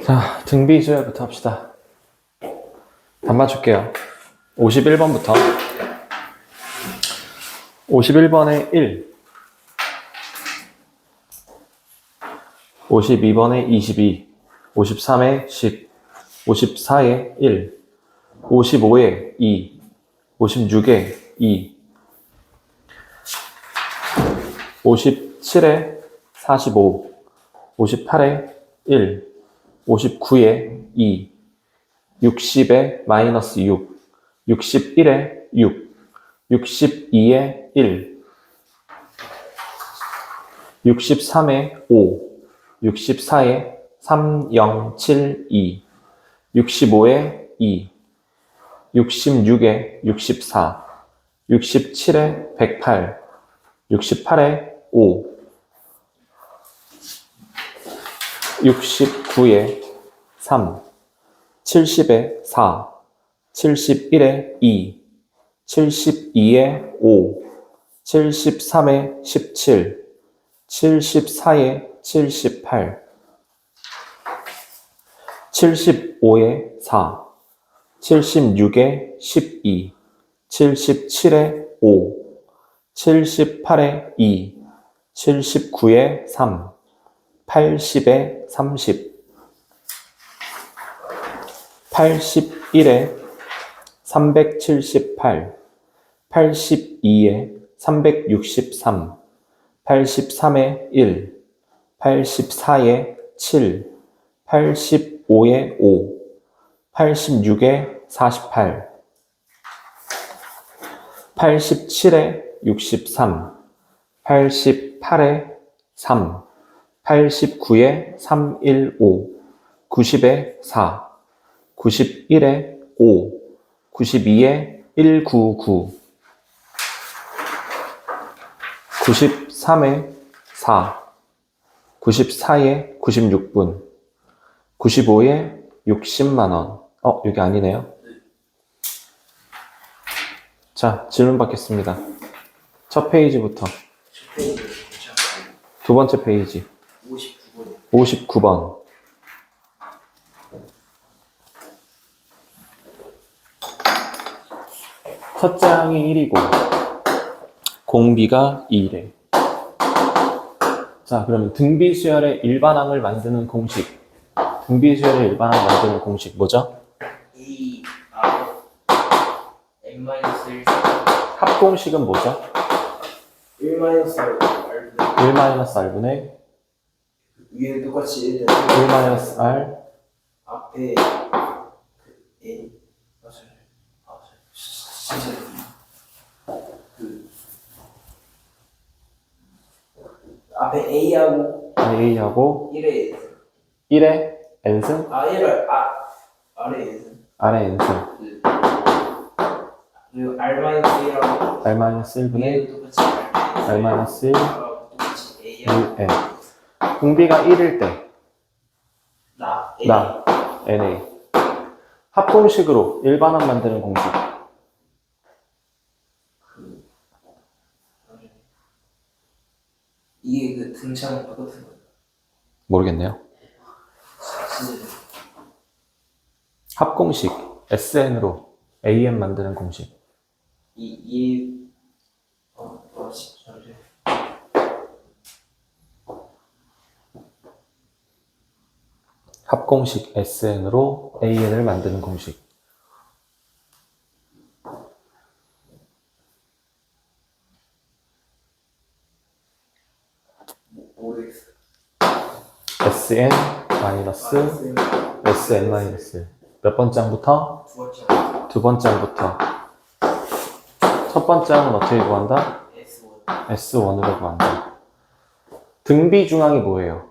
자, 등비 수열부터 합시다. 답 맞출게요. 51번부터. 51번에 1, 52번에 22, 53에 10, 54에 1, 55에 2, 56에 2, 57에 45, 58에 1, 59에 2, 60에 마이너스 6, 61에 6, 62에 1, 63에 5, 64에 3, 0, 7, 2, 65에 2, 66에 64, 67에 108, 68에 5, 69에 3, 70에 4, 71에 2, 72에 5, 73에 17, 74에 78, 75에 4, 76에 12, 77에 5, 78에 2, 79에 3, 80에 30, 81에 378, 82에 363, 83에 1, 84에 7, 85에 5, 86에 48, 87에 63, 88에 3, 89에 315, 90에 4, 91에 5, 92에 199, 93에 4, 94에 96분, 95에 60만원. 여기 아니네요. 자, 질문 받겠습니다. 첫 페이지부터. 두 번째 페이지. 59번. 첫 장이 1이고 공비가 2래. 자, 그러면 등비수열의 일반항을 만드는 공식. 등비수열의 일반항을 만드는 공식 뭐죠? A, R, N-1 합공식은 뭐죠? 1-R 1-R분의 위에 똑같이 1-R 앞에 N 진짜 앞에 A하고 1에 1의 n승? A를 R에 N승 R의 n승. 그리고 R-A라고 R-1분의 위에 똑같이 R-1 똑같이 A하고 n. 공비가 1일 때 나 NA. 합공식으로 일반항 만드는 공식. 이게 그 등차는 똑같은 거예요. 모르겠네요. 합공식 SN으로 AN 만드는 공식. 합공식 SN으로 AN을 만드는 공식. 모르겠어. SN 마이너스 SN 마이너스. 몇 번째 항부터? 두 번째 두 번째 항부터. 첫 번째 항은 어떻게 구한다? S1 S1으로 구한다. 등비 중항이 뭐예요?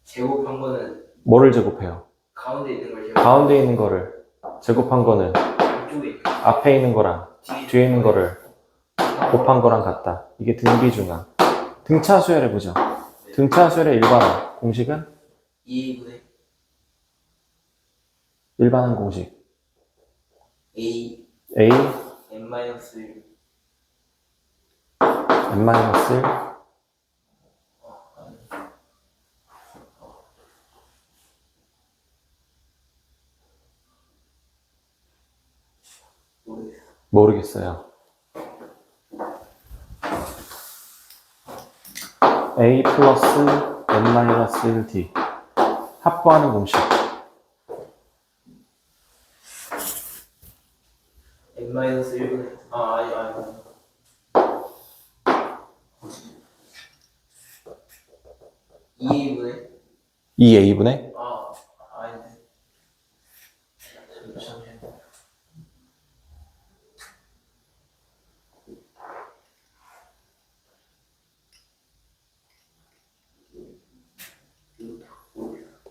제곱한 거는 뭐를 제곱해요? 가운데 있는 걸 가운데 있는 거를 제곱한 거는 이쪽에 앞에 있는 거랑 뒤에 있는 거를 곱한 거랑 같다. 이게 등비 중항. 등차 수열해 보죠. 등차 수열의 일반항 공식은? 2분의 일반항 공식. A A N-1 N-1 모르겠어요. A 플러스 n-1t 합부하는 공식. n-1분의 아니 2a분의 2a분의 아닌데 잠시만요.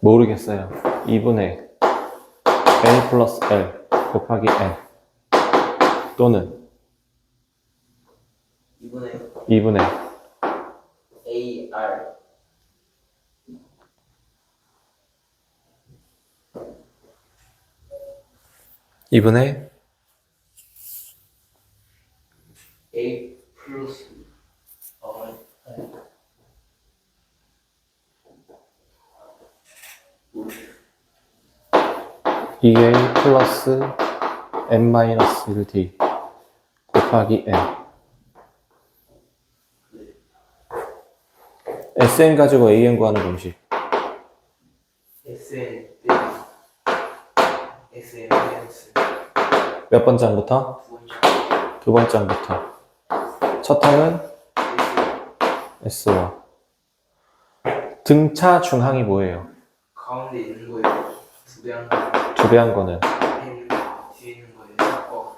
모르겠어요. 2분의 a 플러스 l 곱하기 n 또는 2분의 AR 2분의 A 플러스 아니 2a 플러스 n-1t 곱하기 n Sn 가지고 an 구하는 공식. SN SN 마이너스 몇 번째 항부터? 두 번째 항부터. 첫 항은 S와 등차 중항이 뭐예요? 가운데 있는 거예요. 두배한 거 두 배 한 거는 뒤에 있는 거예요.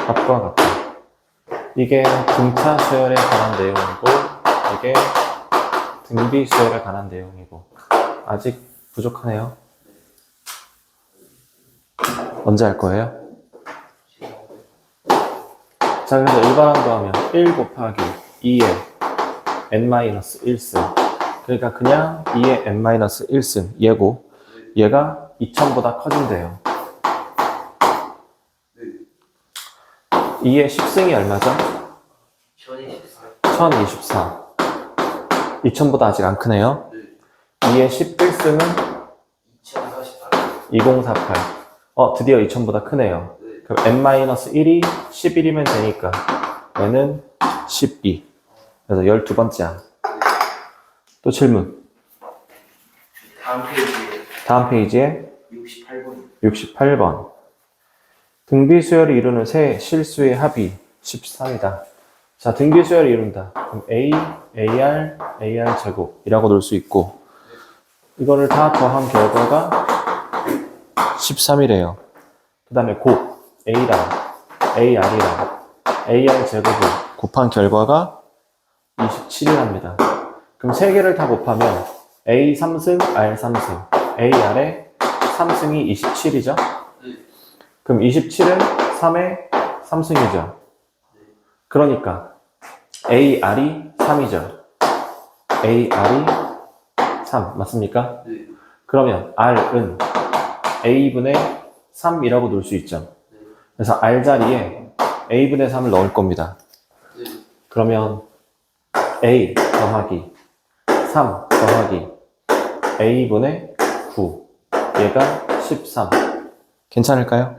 합과 같다. 이게 등차 수열에 관한 내용이고 이게 등비 수열에 관한 내용이고 아직 부족하네요. 언제 할 거예요? 자, 그래서 일반항도 하면 1 곱하기 2의 n-1승. 그러니까 그냥 2의 n-1승 얘고 얘가 2000보다 커진대요. 2의 10승이 얼마죠? 1024. 2000보다 아직 안 크네요. 2의 11승은 2048. 드디어 2000보다 크네요. 그럼 n-1이 11이면 되니까 얘는 12. 그래서 12번째. 또 질문. 다음 페이지에 68번. 등비수열을 이루는 세 실수의 합이 13이다. 자, 등비수열을 이룬다. 그럼 A, AR, AR 제곱이라고 놓을 수 있고 이거를 다 더한 결과가 13이래요. 그 다음에 곱 A랑 AR이랑 AR 제곱을 곱한 결과가 27이랍니다. 그럼 세 개를 다 곱하면 A 3승, R 3승, AR의 3승이 27이죠? 그럼 27은 3의 3승이죠? 그러니까 AR이 3이죠? AR이 3 맞습니까? 그러면 R은 A분의 3이라고 놓을 수 있죠? 그래서 R 자리에 A분의 3을 넣을 겁니다. 그러면 A 더하기 3 더하기 A분의 9 얘가 13 괜찮을까요?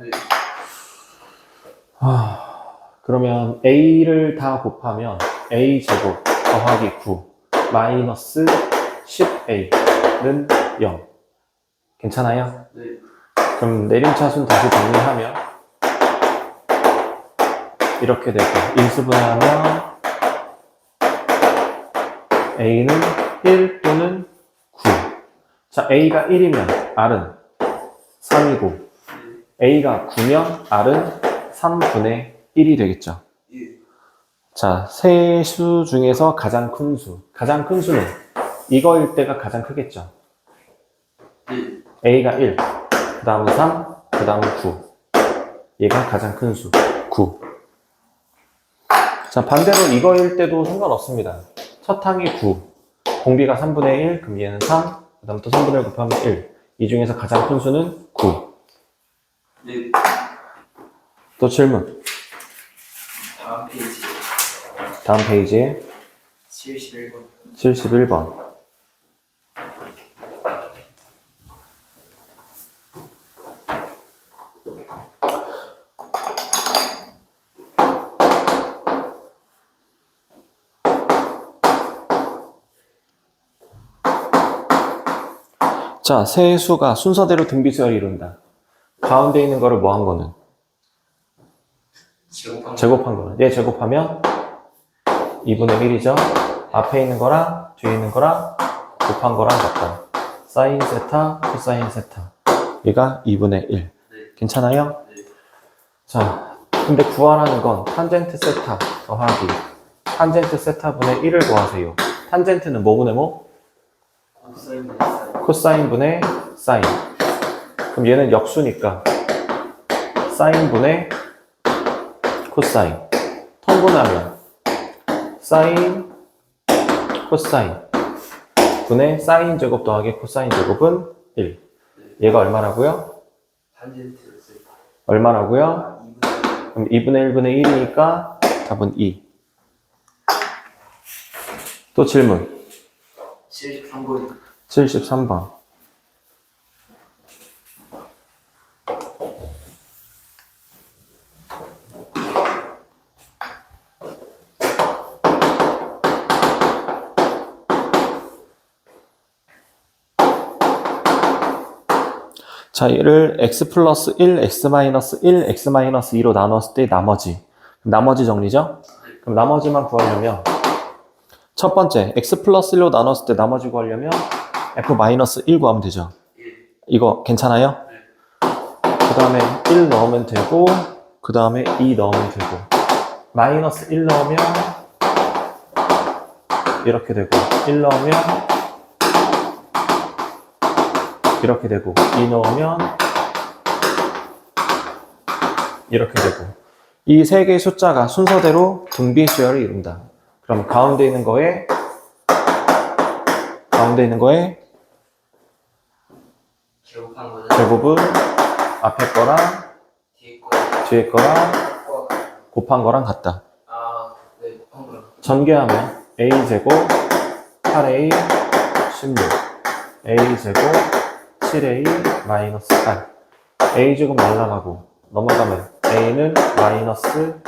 그러면 A를 다 곱하면 A제곱 더하기 9 마이너스 10A는 0 괜찮아요? 그럼 내림차순 다시 정리하면 이렇게 되고 인수분해하면 A는 1 또는 9. 자, A가 1이면 R은 3이고 A가 9면 R은 3분의 1이 되겠죠. 자, 세 수 중에서 가장 큰 수. 가장 큰 수는 이거일 때가 가장 크겠죠. A가 1, 그 다음은 3, 그 다음은 9. 얘가 가장 큰 수, 9. 자, 반대로 이거일 때도 상관없습니다. 첫 항이 9, 공비가 3분의 1, 그럼 얘는 3, 그 다음 또 3분의 1 곱하면 1. 이 중에서 가장 큰 수는 9. 또 질문. 다음 페이지에 71번. 자, 세 수가 순서대로 등비수열을 이룬다. 가운데 있는 거를 뭐 한 거는? 제곱한 거는. 얘 제곱하면 2분의 1이죠. 앞에 있는 거랑 뒤에 있는 거랑 곱한 거랑 같다. 사인 세타, 코사인 세타. 얘가 2분의 1. 괜찮아요? 자, 근데 구하라는 건 탄젠트 세타 더하기 탄젠트 세타분의 1을 구하세요. 탄젠트는 뭐분의 뭐? 코사인분의 사인. 그럼 얘는 역수니까 사인분의 코사인. 통분하면 사인 코사인 분의 사인 제곱 더하기 코사인 제곱은 1. 얘가 얼마라고요? 얼마라고요? 그럼 2분의 1분의 1이니까 답은 2. 또 질문. 73번. 73번. 자, 얘를 x 플러스 1, x 마이너스 1, x 마이너스 2로 나눴을 때 나머지 정리죠? 그럼 나머지만 구하려면 첫 번째 x 플러스 1로 나눴을 때 나머지 구하려면 f 마이너스 1 구하면 되죠. 이거 괜찮아요? 그 다음에 1 넣으면 되고 그 다음에 2 넣으면 되고 마이너스 1 넣으면 이렇게 되고 1 넣으면 이렇게 되고 2 넣으면 이렇게 되고 이 세 개의 숫자가 순서대로 등비수열을 이룬다. 그럼 가운데 있는 거에 제곱은 앞에 거랑 뒤에 거랑 곱한 거랑 같다. 전개하면 a제곱 8a 16 a제곱 7a 마이너스 8 a제곱 날라가고 넘어가면 a는 마이너스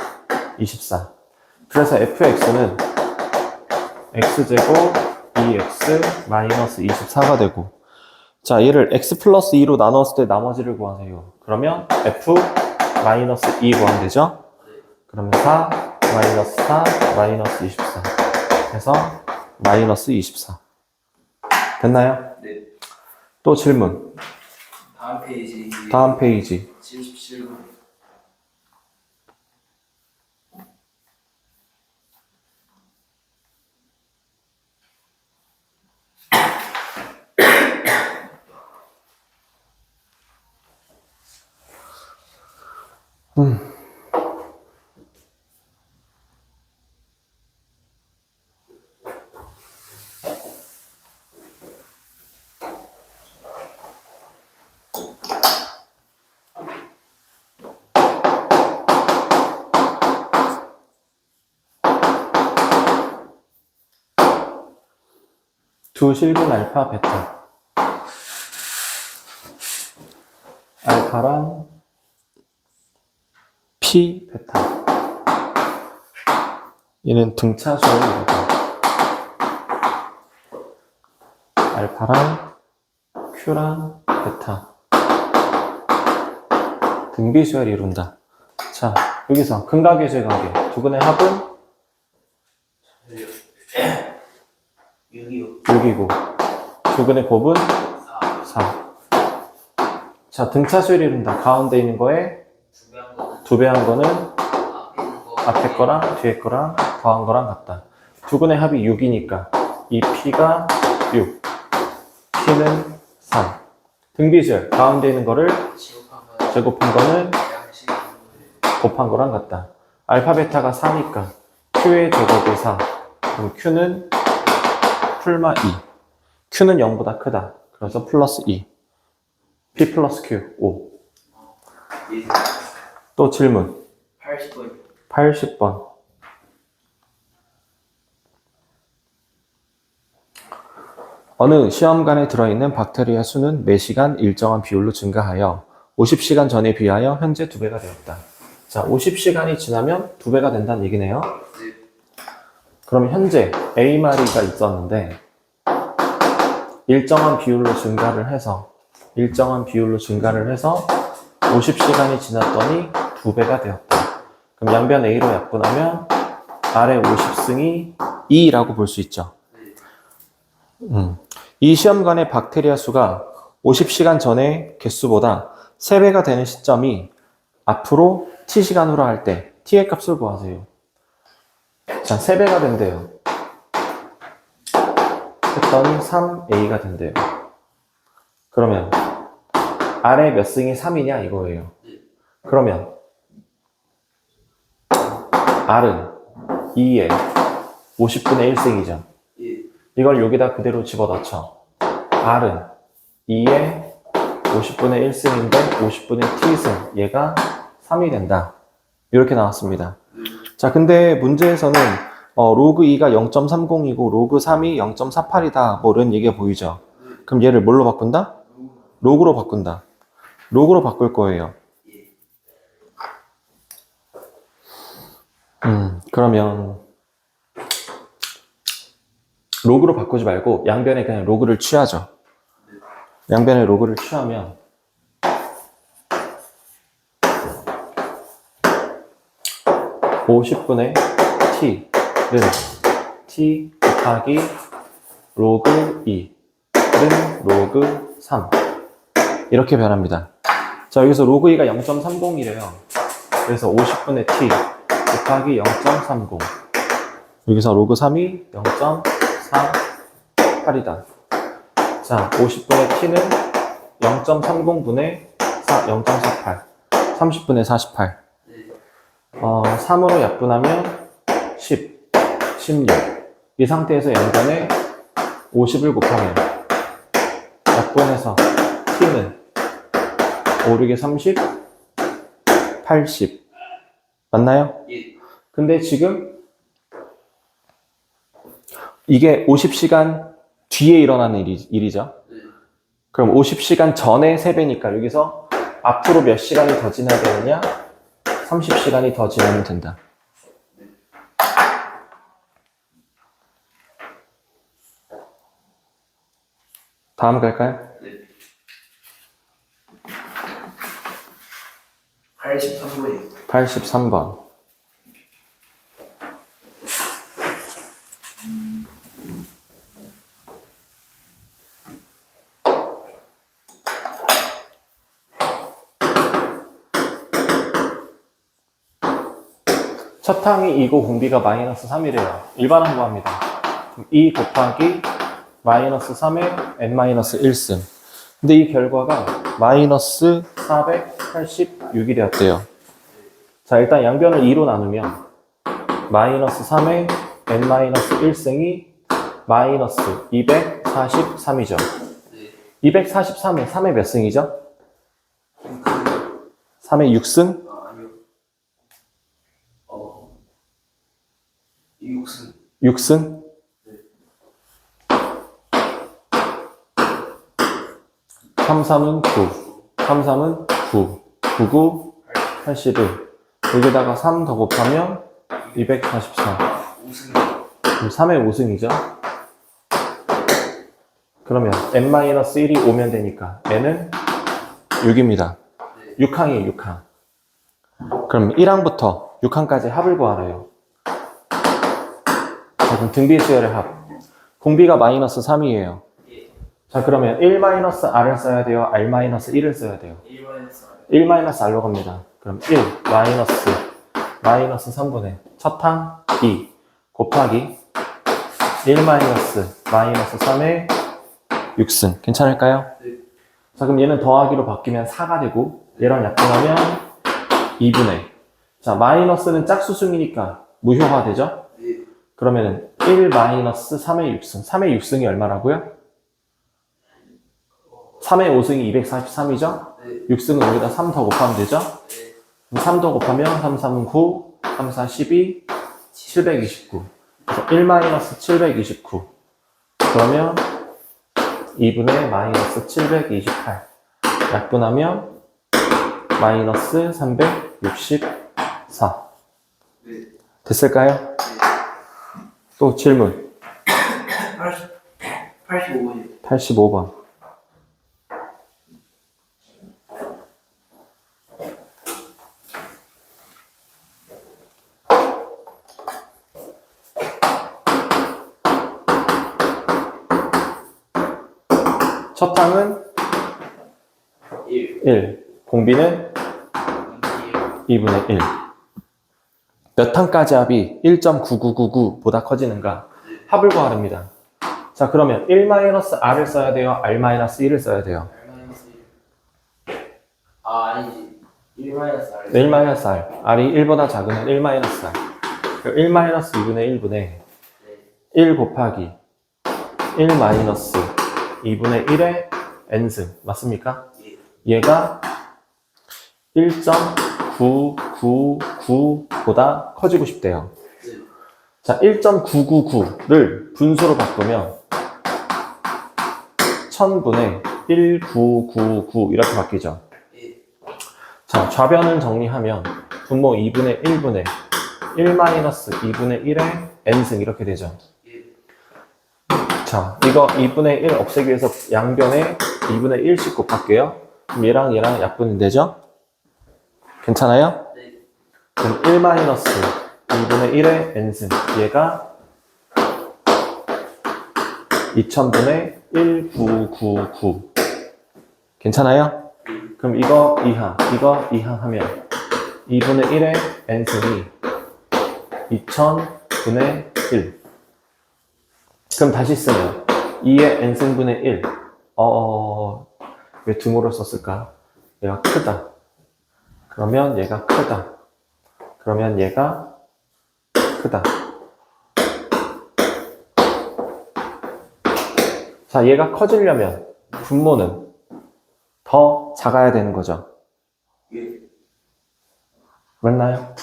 24. 그래서 fx는 x제곱 2x 마이너스 24가 되고 자 얘를 x 플러스 2로 나눴을 때 나머지를 구하세요. 그러면 f 마이너스 2 구하면 되죠? 그러면 4 마이너스 4 마이너스 24 해서 마이너스 24 됐나요? 네. 또 질문. 다음 페이지 77번. 두 실분 알파 베타 알파랑 P 베타 얘는 등차수를 이루다. 알파랑 Q랑 베타 등비수열을 이룬다. 자 여기서 근각의 제관계 두 근의 합은 6이고 두 근의 곱은 4. 자 등차수열을 이룬다. 가운데 있는 거에 두 배 한 거는 앞에 거랑 뒤에 거랑 더한 거랑 같다. 두 근의 합이 6이니까 이 P가 6, P는 3. 등비수열 가운데 있는 거를 제곱한 거는 곱한 거랑 같다. 알파 베타가 4니까 Q의 제곱이 4. 그럼 Q는 풀마 2. Q는 0보다 크다. 그래서 플러스 2. P 플러스 Q 5. 또 질문. 80번. 어느 시험관에 들어있는 박테리아 수는 매 시간 일정한 비율로 증가하여 50시간 전에 비하여 현재 2배가 되었다. 자, 50시간이 지나면 2배가 된다는 얘기네요. 그럼 현재 A마리가 있었는데 일정한 비율로 증가를 해서 50시간이 지났더니 2배가 되었다. 그럼 양변 A로 약분하면 R의 50승이 2라고 볼 수 있죠. 이 시험관의 박테리아 수가 50시간 전의 개수보다 3배가 되는 시점이 앞으로 t시간 후로 할 때 t의 값을 구하세요. 자, 3배가 된대요. 했더니 3a가 된대요. 그러면 R의 몇 승이 3이냐 이거예요. 그러면 R은 2의 50분의 1승이죠. 이걸 여기다 그대로 집어넣죠. R은 2의 50분의 1승인데 50분의 t승, 얘가 3이 된다. 이렇게 나왔습니다. 자, 근데 문제에서는 로그 2가 0.30이고 로그 3이 0.48이다. 뭐 이런 얘기가 보이죠. 그럼 얘를 뭘로 바꾼다? 로그로 바꾼다. 로그로 바꿀 거예요. 그러면 로그로 바꾸지 말고 양변에 그냥 로그를 취하죠. 양변에 로그를 취하면 50분의 t는 t 곱하기 로그 2는 로그 3 이렇게 변합니다. 자, 여기서 로그 2가 0.30이래요. 그래서 50분의 t 곱하기 0.30 여기서 로그 3이 0.48이다. 자, 50분의 t는 0.30분의 0.48 30분의 48 3으로 약분하면 10, 16 이 상태에서 양변에 50을 곱하면 약분해서 t는 5, 6에 30, 80 맞나요? 근데 지금 이게 50시간 뒤에 일어나는 일이죠. 그럼 50시간 전에 3배니까 여기서 앞으로 몇 시간이 더 지나야 되느냐? 30시간이 더 지나면 된다. 다음 갈까요? 83번이요. 83번. 첫 항이 2고 공비가 마이너스 3이래요. 일반항 구합니다. 2 곱하기 마이너스 3의 n-1승. 근데 이 결과가 마이너스 486이 되었대요. 자, 일단 양변을 2로 나누면 마이너스 3의 n-1승이 마이너스 243이죠. 243은 3의 몇 승이죠? 3의 6승? 아니요. 6승. 6승? 삼 3은 9, 3 3은 9, 9, 9, 81 여기다가 3 더 곱하면 244 5승. 그럼 3의 5승이죠. 그러면 n-1이 오면 되니까 n은 6입니다. 6항이에요, 6항. 그럼 1항부터 6항까지 합을 구하래요. 자, 그럼 등비 수열의 합. 공비가 마이너스 3이에요. 자, 그러면 1-r을 써야 돼요? r-1을 써야 돼요? 1-r로 갑니다. 그럼 1 마이너스 3분의 첫 항 2 곱하기 1-3의 6승. 괜찮을까요? 자, 그럼 얘는 더하기로 바뀌면 4가 되고 얘랑 약분하면 2분의 자, 마이너스는 짝수승이니까 무효화되죠? 그러면은 1-3의 6승 3의 6승이 얼마라고요? 3의 5승이 243이죠? 6승은 여기다 3 더 곱하면 되죠? 3 더 곱하면 3, 3, 9, 3, 4, 12, 729. 그래서 1-729. 그러면 2분의 마이너스 728. 약분하면 마이너스 364. 됐을까요? 또 질문. 83 85번이요. 85번. 첫 항은 1, 공비는 2분의 1. 몇 항까지 합이 1.9999보다 커지는가? 합을 구하랍니다. 자, 그러면 1-r을 써야 돼요? r-1을 써야 돼요? R-1. 아, 아니지. 1-R. 1-r. r이 1보다 작으면 1-r. 1-2분의 1분의 네. 1 곱하기 1-2분의 1의 n승. 맞습니까? 예. 얘가 1.999보다 커지고 싶대요. 네. 자, 1.999를 분수로 바꾸면 1000분의 1999 이렇게 바뀌죠. 예. 자, 좌변을 정리하면 분모 2분의 1분의 1-2분의 1의 n승 이렇게 되죠. 예. 자, 이거 2분의 1 없애기 위해서 양변에 2분의 1씩 곱할게요. 그럼 얘랑 약분이 되죠? 괜찮아요? 네. 그럼 1-2분의 1의 n승. 얘가 2000분의 1999. 괜찮아요? 그럼 이거 2항 하면 2분의 1의 n승이 2000분의 1. 그럼 다시 쓰면 2의 n승분의 1. 왜 등호를 썼을까? 얘가 크다. 그러면 얘가 크다. 그러면 얘가 크다. 자, 얘가 커지려면 분모는 더 작아야 되는 거죠. 예. 맞나요?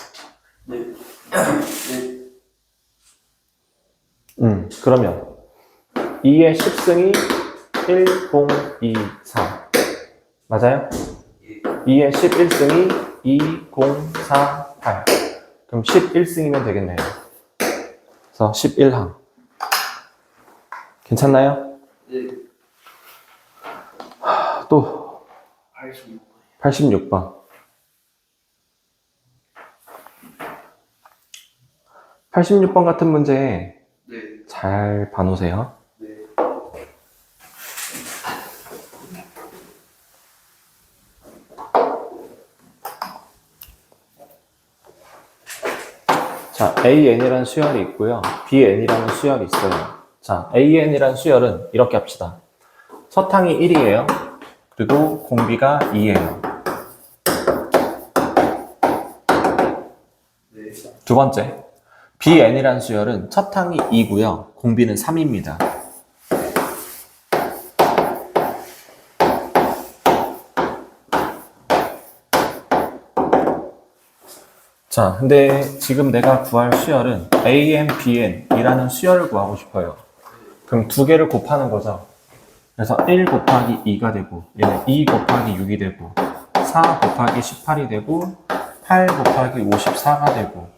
네. 네. 그러면 2의 10승이 1, 0, 2, 3. 맞아요? 예. 2의 11승이 2, 0, 4, 8. 그럼 11승이면 되겠네요. 그래서 11항. 괜찮나요? 네. 또 86번. 86번. 86번 같은 문제 네. 잘 봐놓으세요. 네. 자, AN이라는 수열이 있고요. BN이라는 수열이 있어요. 자, AN이라는 수열은 이렇게 합시다. 서탕이 1이에요. 그리고 공비가 2예요. 네. 두 번째, BN이라는 수열은 첫항이 2고요. 공비는 3입니다. 자, 근데 지금 내가 구할 수열은 AN, BN이라는 수열을 구하고 싶어요. 그럼 두 개를 곱하는 거죠. 그래서 1 곱하기 2가 되고, 얘는 2 곱하기 6이 되고, 4 곱하기 18이 되고, 8 곱하기 54가 되고,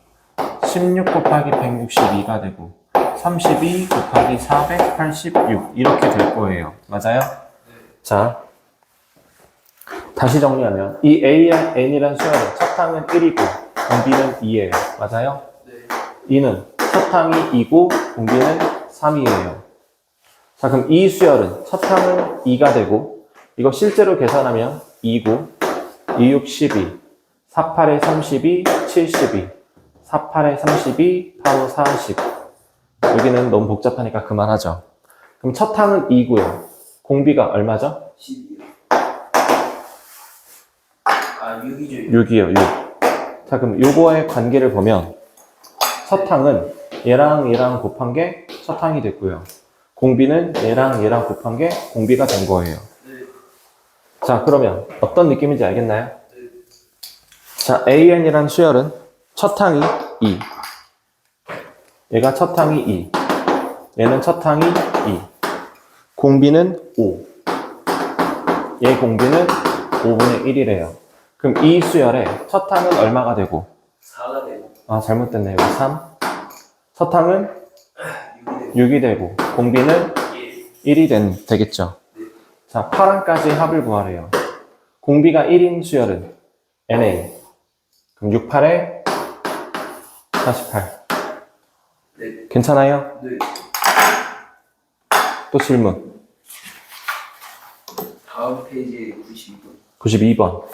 16 곱하기 162가 되고, 32 곱하기 486 이렇게 될 거예요. 맞아요? 자, 다시 정리하면 이 AN이라는 수열은 첫 항은 1이고 공비는 2예요. 맞아요? 네. 2는 첫 항이 2고 공비는 3이에요. 자, 그럼 이 수열은 첫 항은 2가 되고 이거 실제로 계산하면 2고 2, 6, 12 4, 8에 32, 72 4, 8에 32, 8, 5, 40 여기는 너무 복잡하니까 그만하죠. 그럼 첫 항은 2고요. 공비가 얼마죠? 12요. 아, 6이죠. 6이요, 6. 자, 그럼 요거의 관계를 보면 첫 항은 얘랑 얘랑 곱한 게 첫 항이 됐고요. 공비는 얘랑 얘랑 곱한 게 공비가 된 거예요. 네. 자, 그러면 어떤 느낌인지 알겠나요? 네. 자, AN이란 수열은 첫 항이 2. 얘가 첫 항이 2. 얘는 첫 항이 2. 공비는 5. 얘 공비는 5분의 1이래요. 그럼 이 수열의 첫 항은 얼마가 되고? 4가 되고 아, 잘못됐네요. 3. 첫 항은 6이 되고 6이 되고, 공비는 1이 되겠죠. 자, 파랑까지 합을 구하래요. 공비가 1인 수열은 NA. 그럼 6, 8에 48. 네. 괜찮아요? 네. 또 질문. 다음 페이지에 92번. 92번.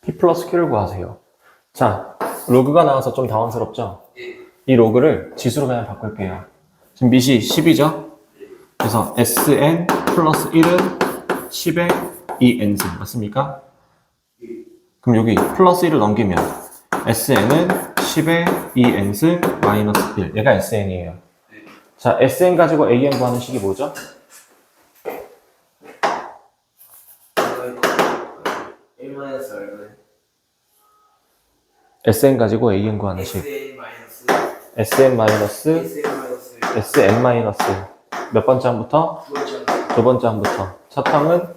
P 플러스 Q를 구하세요. 자, 로그가 나와서 좀 당황스럽죠? 예. 이 로그를 지수로 그냥 바꿀게요. 지금 밑이 10이죠? 그래서 Sn 플러스 1은 10의 2n승 맞습니까? 예. 그럼 여기 플러스 1을 넘기면 Sn은 10의 2n승 마이너스 1. 얘가 Sn이에요. 네. 자, Sn 가지고 AN 구하는 식이 뭐죠? Sn 가지고 AN 구하는 식. Sn 마이너스 Sn 마이너스 몇 번째 항부터? 두 번째 항부터. 첫 항은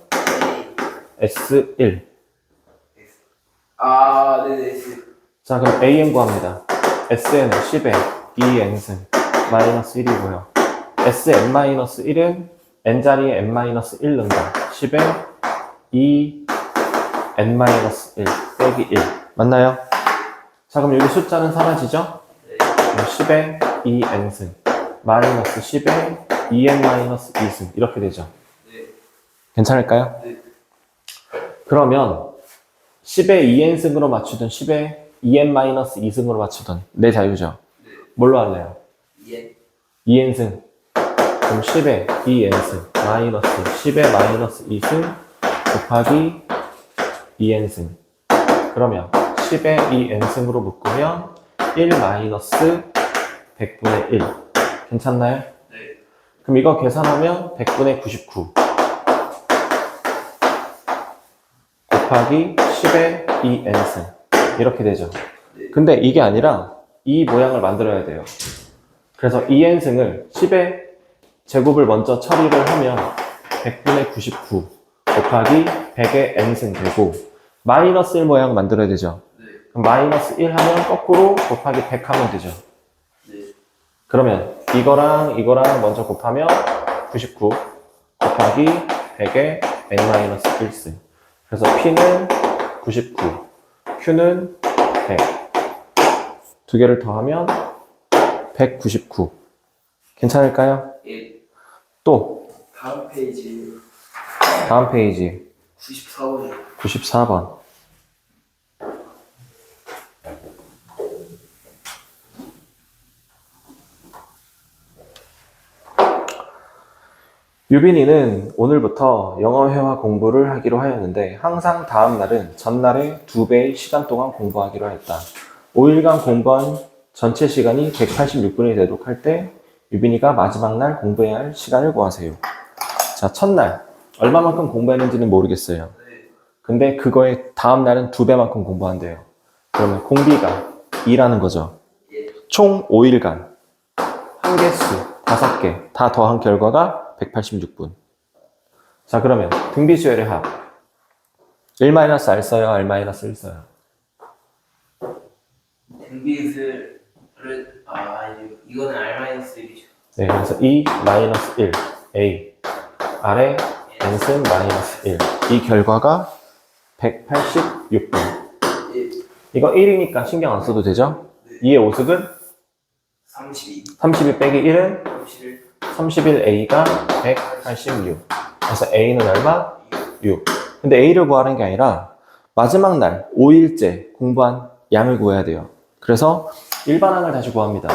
S1. 아, 네네. 자, 그럼 AN 구합니다. Sn은 10의 2n승 마이너스 1이고요. Sn 마이너스 1은 n자리에 n 마이너스 1 넣는다. 10의 2n 마이너스 1 빼기 1. 맞나요? 자, 그럼 여기 숫자는 사라지죠? 네. 그럼 10의 2n승 마이너스 10의 2n 마이너스 2승 이렇게 되죠. 네. 괜찮을까요? 네. 그러면 10의 2n승으로 맞추든 10의 2n 마이너스 2승으로 맞추든 내 자유죠. 네. 뭘로 할래요? 예. 2n승. 그럼 10의 2n승 마이너스 10의 마이너스 2승 곱하기 2n승. 그러면 10의 2n승으로 묶으면 1 마이너스 100분의 1. 괜찮나요? 네. 그럼 이거 계산하면 100분의 99 곱하기 10의 2n승 이렇게 되죠. 근데 이게 아니라 이 모양을 만들어야 돼요. 그래서 2n승을 10의 제곱을 먼저 처리를 하면 100분의 99 곱하기 100의 n승 되고 마이너스 1 모양을 만들어야 되죠. 네. 그럼 마이너스 1 하면 거꾸로 곱하기 100 하면 되죠. 네. 그러면 이거랑 이거랑 먼저 곱하면 99 곱하기 100의 n-1승. 그래서 P는 99, Q는 100. 두 개를 더하면 199. 괜찮을까요? 예. 또 다음 페이지 다음 페이지 94번이요. 94번. 유빈이는 오늘부터 영어 회화 공부를 하기로 하였는데 항상 다음 날은 전날의 2배의 시간 동안 공부하기로 했다. 5일간 공부한 전체 시간이 186분이 되도록 할 때 유빈이가 마지막 날 공부해야 할 시간을 구하세요. 자, 첫날 얼마만큼 공부했는지는 모르겠어요. 네. 근데 그거의 다음 날은 2배만큼 공부한대요. 그러면 공비가 2라는 거죠. 예. 총 5일간 한 개수 5개 다 더한 결과가 186분. 자, 그러면 등비수열의 합 1-R 써요? R-1 써요? 등비수를 이거는 R-1이죠. 네, 그래서 2-1 A R에 n승 마이너스 1. 이 결과가 186분. 예. 이거 1이니까 신경 안 써도 되죠? 네. 2의 5승은 32. 32 빼기 1은 31. 31A가 186. 그래서 A는 얼마? 6. 근데 A를 구하는 게 아니라 마지막 날 5일째 공부한 양을 구해야 돼요. 그래서 일반항을 다시 구합니다.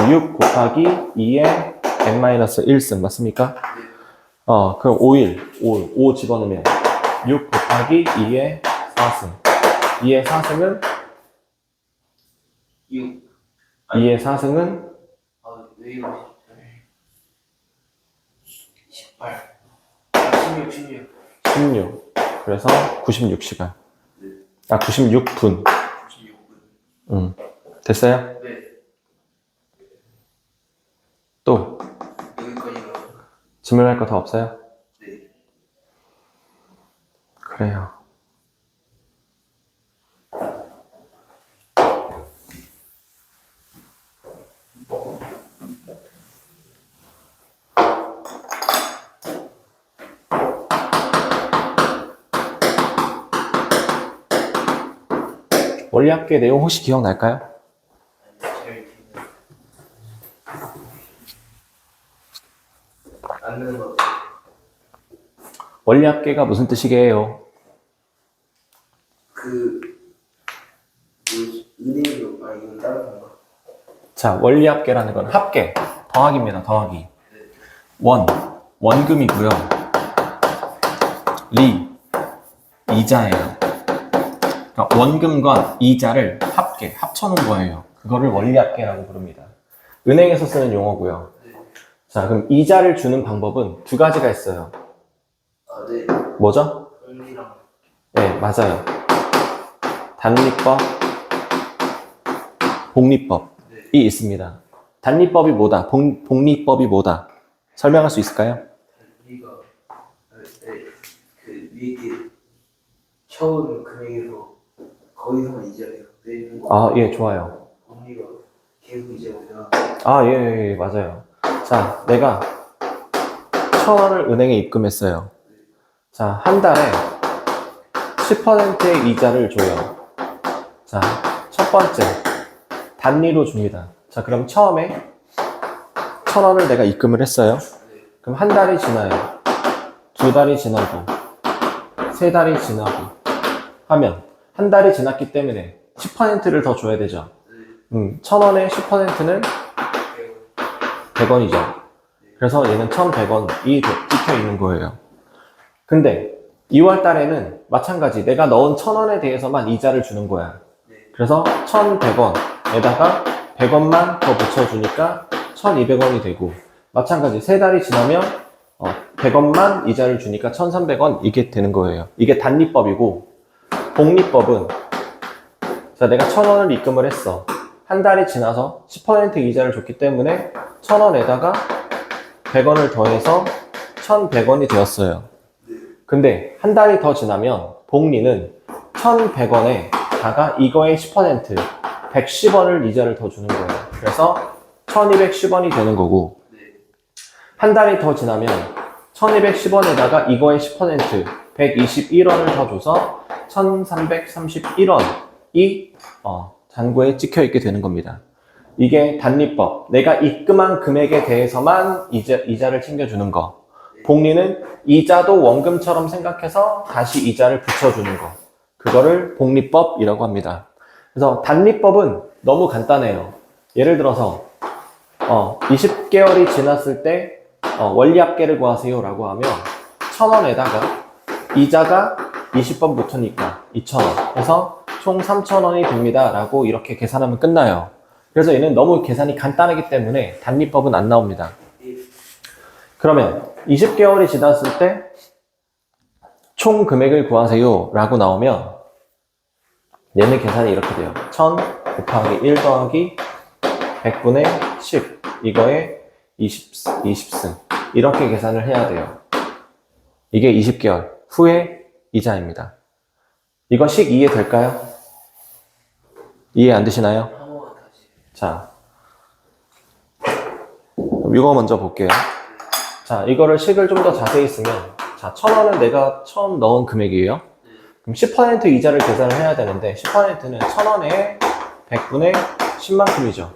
6 곱하기 2의 n-1승 맞습니까? 그럼 5일, 5 집어넣으면 6 곱하기 2의 4승. 2의 4승은 6. 2의 4승은 왜 이러지? 18. 16, 16. 16. 그래서 96시간. 아, 96분. 96분. 됐어요? 네. 또 여기까지가. 질문할 거 더 없어요? 네. 그래요. 원리합계 내용 혹시 기억날까요? 잘 안 되는 것 같아요. 원리합계가 무슨 뜻이게요? 은행으로, 이건 다른 건가? 자, 원리합계라는 건 합계, 더하기입니다. 더하기. 원금이고요. 이자예요. 그러니까 원금과 이자를 합쳐놓은 거예요. 그거를 원리합계라고 부릅니다. 은행에서 쓰는 용어고요. 자, 그럼 이자를 주는 방법은 두 가지가 있어요. 네. 뭐죠? 은리랑. 네, 맞아요. 단리법, 복리법이 있습니다. 단리법이 뭐다? 복리법이 뭐다? 설명할 수 있을까요? 우리가 그 위에 게 처음 금액에서 거기서만 이자가 계속 내리는 거. 아, 예, 좋아요. 우리가 계속 이자가 내려. 아, 예, 맞아요. 자, 내가 1,000원을 은행에 입금했어요. 자, 한 달에 10%의 이자를 줘요. 자, 첫 번째, 단리로 줍니다. 자, 그럼 처음에 1,000원을 내가 입금을 했어요. 그럼 한 달이 지나요. 두 달이 지나고, 세 달이 지나고 하면 한 달이 지났기 때문에 10%를 더 줘야 되죠. 1,000원의 10%는 100원이죠. 그래서 얘는 1,100원이 찍혀 있는 거예요. 근데 2월 달에는 마찬가지 내가 넣은 1,000원에 대해서만 이자를 주는 거야. 그래서 1,100원에다가 100원만 더 붙여주니까 1,200원이 되고, 마찬가지 세 달이 지나면 100원만 이자를 주니까 1,300원 이게 되는 거예요. 이게 단리법이고, 복리법은 자, 내가 1,000원을 입금을 했어. 한 달이 지나서 10% 이자를 줬기 때문에 1,000원에다가 100원을 더해서 1,100원이 되었어요. 근데 한 달이 더 지나면 복리는 1,100원에다가 이거의 10% 110원을 이자를 더 주는 거예요. 그래서 1,210원이 되는 거고, 한 달이 더 지나면 1,210원에다가 이거의 10% 121원을 더 줘서 1,331원이 잔고에 찍혀 있게 되는 겁니다. 이게 단리법. 내가 입금한 금액에 대해서만 이자를 챙겨주는 거. 복리는 이자도 원금처럼 생각해서 다시 이자를 붙여주는 거. 그거를 복리법이라고 합니다. 그래서 단리법은 너무 간단해요. 예를 들어서 20개월이 지났을 때 원리합계를 구하세요 라고 하면 1,000원에다가 이자가 20번 붙으니까 2,000원. 그래서 총 3,000원이 됩니다 라고 이렇게 계산하면 끝나요. 그래서 얘는 너무 계산이 간단하기 때문에 단리법은 안 나옵니다. 그러면 20개월이 지났을 때 총 금액을 구하세요 라고 나오면 얘는 계산이 이렇게 돼요. 1,000 곱하기 1 더하기 100분의 10 이거에 20승 이렇게 계산을 해야 돼요. 이게 20개월 후의 이자입니다. 이거 식 이해될까요? 이해 안 되시나요? 자, 이거 먼저 볼게요. 자, 이거를 식을 좀 더 자세히 쓰면, 자, 1,000원은 내가 처음 넣은 금액이에요. 그럼 10% 이자를 계산을 해야 되는데 10%는 1,000원에 100분의 10만큼이죠.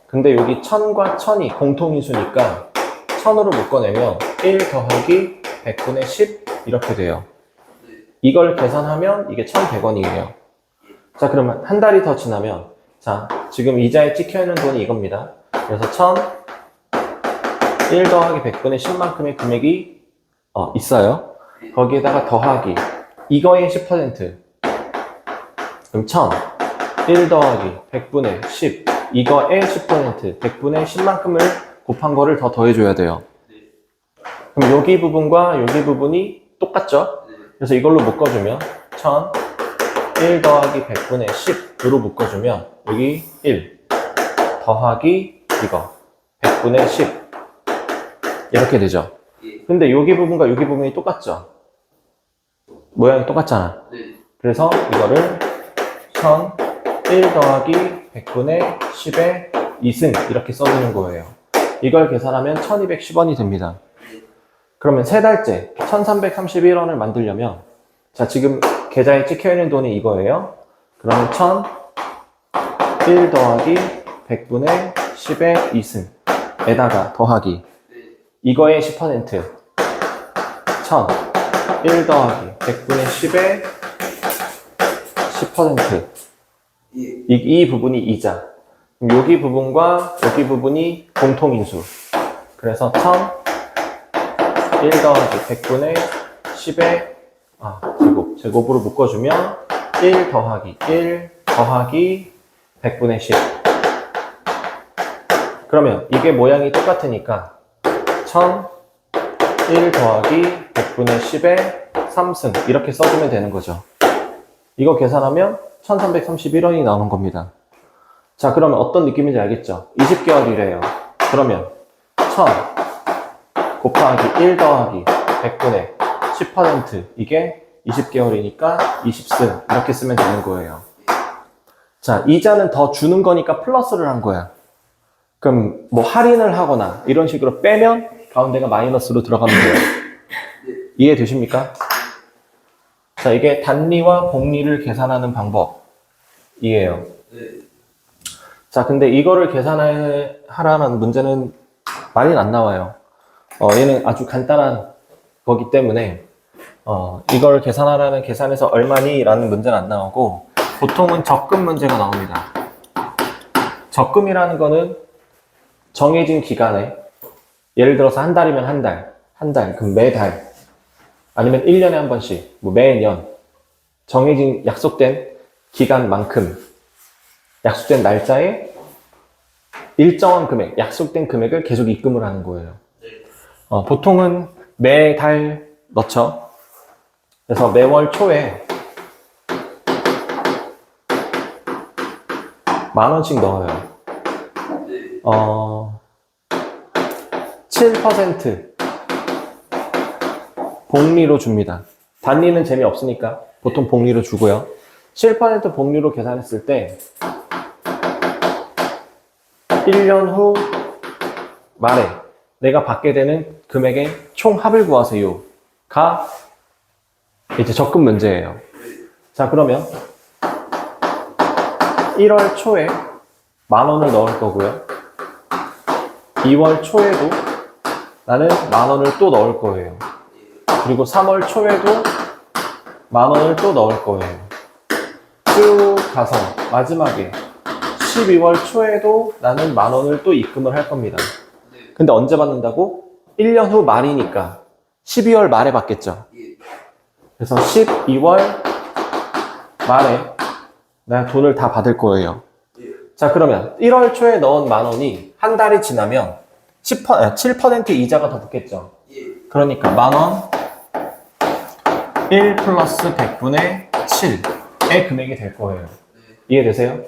근데 여기 1,000과 1,000이 공통인수니까 1,000으로 묶어내면 1 더하기 100분의 10 이렇게 돼요. 이걸 계산하면 이게 1,100원이에요. 자, 그러면 한 달이 더 지나면, 자, 지금 이자에 찍혀있는 돈이 이겁니다. 그래서 1 더하기 100분의 10만큼의 금액이 있어요. 거기에다가 더하기 이거의 10% 그럼 1 더하기 100분의 10 이거의 10% 100분의 10만큼을 곱한 거를 더 더해줘야 돼요. 그럼 여기 부분과 여기 부분이 똑같죠? 네. 그래서 이걸로 묶어주면 1000 1 더하기 100분의 10으로 묶어주면 여기 1 더하기 이거 100분의 10 이렇게 되죠. 예. 근데 여기 부분과 여기 부분이 똑같죠? 모양이 똑같잖아. 네. 그래서 이거를 1000 1 더하기 100분의 10의 2승 이렇게 써주는 거예요. 이걸 계산하면 1210원이 됩니다. 그러면 세 달째 1331원을 만들려면 자 지금 계좌에 찍혀있는 돈이 이거예요. 그러면 1000 1 더하기 100분의 10의 2승 에다가 더하기 이거의 10% 1000 1 더하기 100분의 10의 10% 이 부분이 이자. 여기 부분과 여기 부분이 공통인수. 그래서 1000 1 더하기 100분의 10의 제곱으로 묶어주면 1 더하기 1 더하기 100분의 10. 그러면 이게 모양이 똑같으니까 1000 1 더하기 100분의 10의 3승 이렇게 써주면 되는 거죠. 이거 계산하면 1331원이 나오는 겁니다. 자, 그러면 어떤 느낌인지 알겠죠? 20개월이래요. 그러면 1000 곱하기 1 더하기 100분의 10% 이게 20개월이니까 20승 이렇게 쓰면 되는 거예요. 자, 이자는 더 주는 거니까 플러스를 한 거야. 그럼 뭐 할인을 하거나 이런 식으로 빼면 가운데가 마이너스로 들어가면 돼요. 이해되십니까? 자, 이게 단리와 복리를 계산하는 방법이에요. 자, 근데 이거를 계산하라는 문제는 많이 안 나와요. 얘는 아주 간단한 거기 때문에 이걸 계산하라는 계산에서 얼마니? 라는 문제는 안 나오고 보통은 적금 문제가 나옵니다. 적금이라는 거는 정해진 기간에 예를 들어서 한 달이면 한 달, 그럼 매달 아니면 1년에 한 번씩, 뭐 매년 정해진 약속된 기간만큼 약속된 날짜에 일정한 금액, 약속된 금액을 계속 입금을 하는 거예요. 보통은 매달 넣죠. 그래서 매월 초에 10,000원씩 넣어요. 7% 복리로 줍니다. 단리는 재미없으니까 보통 복리로 주고요. 7% 복리로 계산했을 때 1년 후 말에 내가 받게 되는 금액의 총 합을 구하세요가 이제 적금 문제예요. 자, 그러면 1월 초에 10,000원을 넣을 거고요. 2월 초에도 나는 10,000원을 또 넣을 거예요. 그리고 3월 초에도 10,000원을 또 넣을 거예요. 쭉 가서 마지막에 12월 초에도 나는 10,000원을 또 입금을 할 겁니다. 근데 언제 받는다고? 1년 후 말이니까 12월 말에 받겠죠. 그래서 12월 말에 내가 돈을 다 받을 거예요. 자, 그러면 1월 초에 넣은 10,000원이 한 달이 지나면 7% 이자가 더 붙겠죠. 그러니까 10,000원 1 플러스 100분의 7의 금액이 될 거예요. 이해되세요?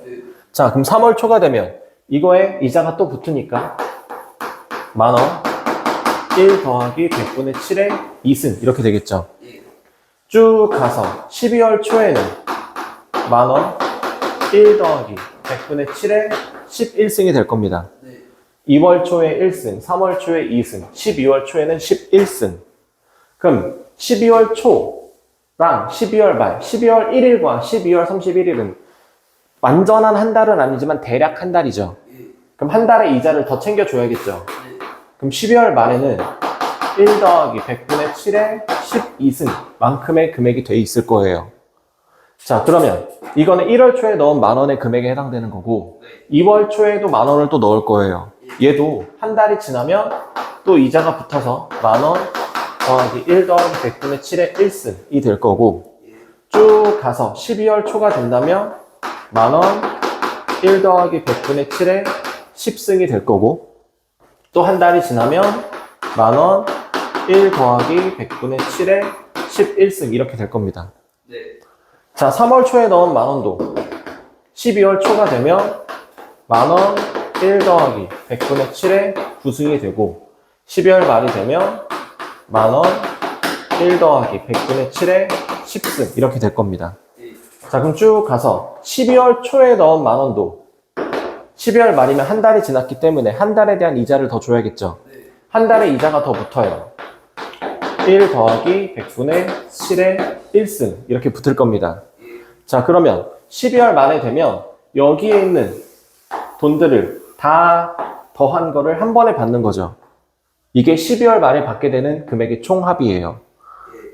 자, 그럼 3월 초가 되면 이거에 이자가 또 붙으니까 10,000원 1 더하기 100분의 7의 2승 이렇게 되겠죠. 쭉 가서 12월 초에는 10,000원 1 더하기 100분의 7의 11승이 될 겁니다. 2월 초에 1승, 3월 초에 2승, 12월 초에는 11승. 그럼 12월 초랑 12월 말, 12월 1일과 12월 31일은 완전한 한 달은 아니지만 대략 한 달이죠. 그럼 한 달의 이자를 더 챙겨줘야겠죠. 그럼 12월 말에는 1 더하기 100분의 7의 12승 만큼의 금액이 돼 있을 거예요. 자, 그러면 이거는 1월 초에 넣은 10,000원의 금액에 해당되는 거고 2월 초에도 10,000원을 또 넣을 거예요. 얘도 한 달이 지나면 또 이자가 붙어서 10,000원 더하기 1 더하기 100분의 7의 1승이 될 거고 쭉 가서 12월 초가 된다면 10,000원 1 더하기 100분의 7의 10승이 될 거고 또 한 달이 지나면 10,000원 1 더하기 100분의 7의 11승 이렇게 될 겁니다. 네. 자, 3월 초에 넣은 만원도 12월 초가 되면 만원 1 더하기 100분의 7의 9승이 되고 12월 말이 되면 만원 1 더하기 100분의 7의 10승 이렇게 될 겁니다. 자, 그럼 쭉 가서 12월 초에 넣은 만원도 12월 말이면 한 달이 지났기 때문에 한 달에 대한 이자를 더 줘야겠죠. 한 달에 이자가 더 붙어요. 1 더하기 100분의 7의 1승 이렇게 붙을 겁니다. 자, 그러면 12월 말에 되면 여기에 있는 돈들을 다 더한 거를 한 번에 받는 거죠. 이게 12월 말에 받게 되는 금액의 총합이에요.